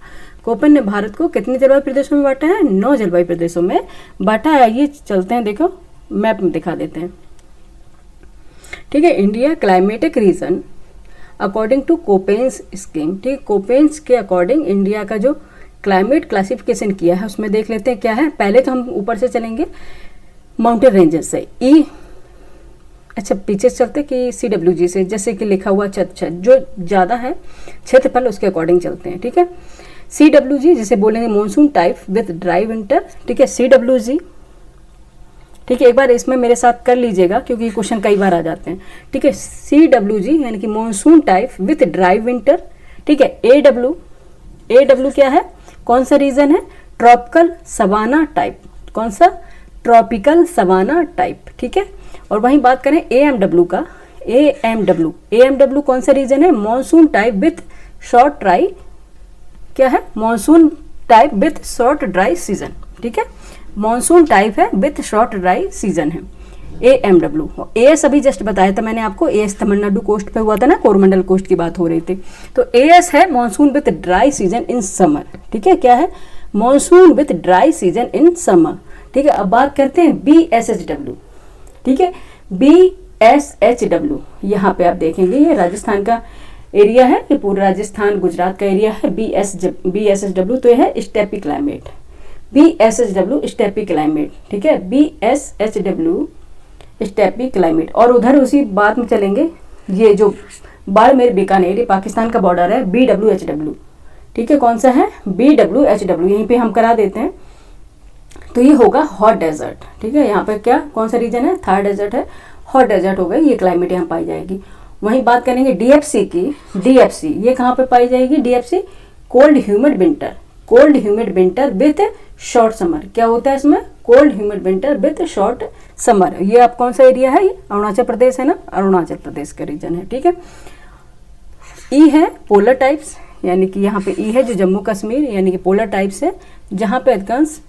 कोपेन ने भारत को कितने जलवायु प्रदेशों में बांटा है, 9 जलवायु प्रदेशों में बांटा है। ये चलते हैं, देखो मैप में दिखा देते हैं, ठीक है। India climatic region according to Koppen's scheme, ठीक है, कोपेन्स के अकॉर्डिंग इंडिया का जो क्लाइमेट क्लासिफिकेशन किया है उसमें देख लेते हैं क्या है। पहले तो हम ऊपर से चलेंगे माउंटेन रेंजेस से, अच्छा पीछे चलते कि CWG से, जैसे कि लिखा हुआ जो ज़्यादा है क्षेत्रफल उसके अकॉर्डिंग चलते हैं, ठीक है। CWG जिसे बोलेंगे monsoon type with dry winter, ठीक है, CWG, ठीक है। एक बार इसमें मेरे साथ कर लीजिएगा क्योंकि क्वेश्चन कई बार आ जाते हैं, ठीक है। CWG यानी कि monsoon type with dry winter, ठीक है। AW क्या है, कौन सा रीजन है, ट्रॉपिकल सवाना टाइप, कौन सा, ट्रॉपिकल सवाना टाइप, ठीक है। और वहीं बात करें AMW का, AMW कौन सा रीजन है, monsoon type with short dry, क्या है, monsoon type with short dry season, ठीक है, मॉनसून टाइप है विथ शॉर्ट ड्राई सीजन है AMW। AS अभी जस्ट बताया था मैंने आपको, AS तमिलनाडु कोस्ट पे हुआ था ना, कोरोमंडल कोस्ट की बात हो रही थी, तो AS है monsoon with dry season in summer, ठीक है, क्या है, monsoon with dry season in summer, ठीक है। अब बात करते हैं BSHW, ठीक है, BSHW, यहाँ पे आप देखेंगे ये राजस्थान का एरिया है, ये पूरा राजस्थान गुजरात का एरिया है, BSHW, तो यह है steppe climate, BSHW steppe climate, ठीक है, BSHW स्टेपी क्लाइमेट। और उधर उसी बात में चलेंगे, ये जो बाड़मेर बीकानेर ये पाकिस्तान का बॉर्डर है, BWHW, ठीक है, कौन सा है, BWHW, यहीं पे हम करा देते हैं। तो ये होगा हॉट डेजर्ट, ठीक है, यहाँ पे क्या कौन सा रीजन है, थार डेजर्ट है, हॉट डेजर्ट हो गई, ये क्लाइमेट यहाँ पाई जाएगी। वहीं बात करेंगे DFC की, DFC ये कहाँ पे पाई जाएगी, DFC cold humid winter, cold humid winter with short summer. क्या होता है इसमें, cold humid winter with short summer. ये आप कौन सा एरिया है, ये अरुणाचल प्रदेश है ना, अरुणाचल प्रदेश का रीजन है, ठीक है। ई है पोलर टाइप्स, यानी कि यहाँ पे ई है जो जम्मू कश्मीर यानी कि पोलर टाइप्स है, जहाँ पे अधिकांश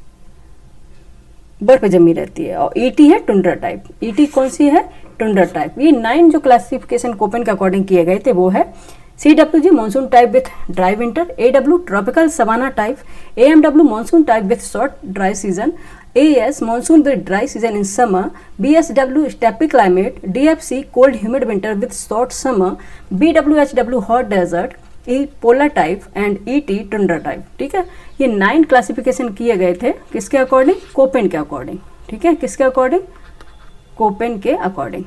बर्फ जमी रहती है। और ET है टुंड्रा टाइप, ET कौन सी है, टुंड्रा टाइप। ये 9 जो क्लासिफिकेशन कोपेन के अकॉर्डिंग किए गए थे वो है CWG monsoon type with dry winter, AW tropical savanna type, AMW monsoon type with short dry season, AS monsoon with dry season in summer, BSW steppe climate, DFC cold humid winter with short summer, BWHW hot desert, E polar type and ET tundra type, ठीक है। ये 9 classification किए गए थे किसके according, Koppen के according, ठीक है, किसके अकॉर्डिंग, कोपेन के अकॉर्डिंग।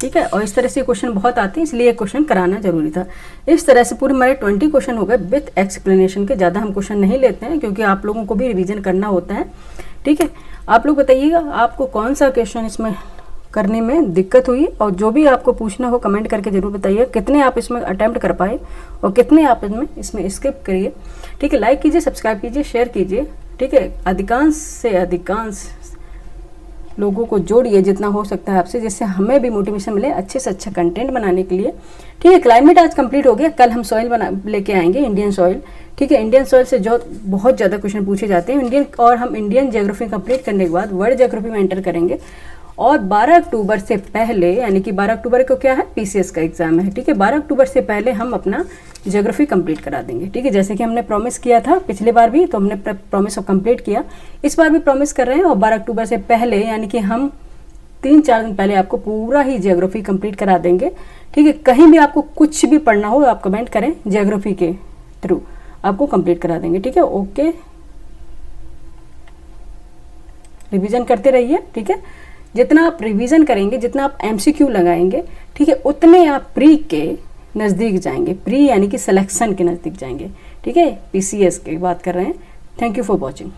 ठीक है, और इस तरह से क्वेश्चन बहुत आते हैं, इसलिए क्वेश्चन कराना जरूरी था। इस तरह से पूरे हमारे 20 क्वेश्चन हो गए विथ एक्सप्लेनेशन के। ज़्यादा हम क्वेश्चन नहीं लेते हैं क्योंकि आप लोगों को भी रिवीजन करना होता है, ठीक है। आप लोग बताइएगा आपको कौन सा क्वेश्चन इसमें करने में दिक्कत हुई, और जो भी आपको पूछना हो कमेंट करके जरूर बताइए, कितने आप इसमें अटेम्प्ट कर पाए और कितने आप इसमें स्किप करिए, ठीक है। लाइक कीजिए, सब्सक्राइब कीजिए, शेयर कीजिए, ठीक है। अधिकांश से अधिकांश लोगों को जोड़िए जितना हो सकता है आपसे, जिससे हमें भी मोटिवेशन मिले अच्छे से अच्छा कंटेंट बनाने के लिए, ठीक है। क्लाइमेट आज कंप्लीट हो गया, कल हम सॉइल बना लेके आएंगे, इंडियन सॉइल, ठीक है। इंडियन सॉइल से जो बहुत ज़्यादा क्वेश्चन पूछे जाते हैं इंडियन, और हम इंडियन ज्योग्राफी कंप्लीट करने के बाद वर्ल्ड ज्योग्राफी में एंटर करेंगे। और 12 अक्टूबर से पहले, यानी कि 12 अक्टूबर को क्या है, PCS का एग्जाम है, ठीक है। 12 अक्टूबर से पहले हम अपना ज्योग्राफी कंप्लीट करा देंगे, ठीक है। जैसे कि हमने प्रॉमिस किया था पिछले बार भी, तो हमने प्रॉमिस को कंप्लीट किया, इस बार भी प्रॉमिस कर रहे हैं। और 12 अक्टूबर से पहले यानी कि हम 3-4 दिन पहले आपको पूरा ही ज्योग्राफी कंप्लीट करा देंगे, ठीक है। कहीं भी आपको कुछ भी पढ़ना हो आप कमेंट करें, ज्योग्राफी के थ्रू आपको कंप्लीट करा देंगे, ठीक है। ओके, रिवीजन करते रहिए, ठीक है। जितना आप रिवीजन करेंगे, जितना आप MCQ लगाएंगे, ठीक है, उतने आप प्री के नज़दीक जाएंगे, प्री यानी कि सिलेक्शन के नज़दीक जाएंगे, ठीक है। PCS की बात कर रहे हैं। Thank you for watching.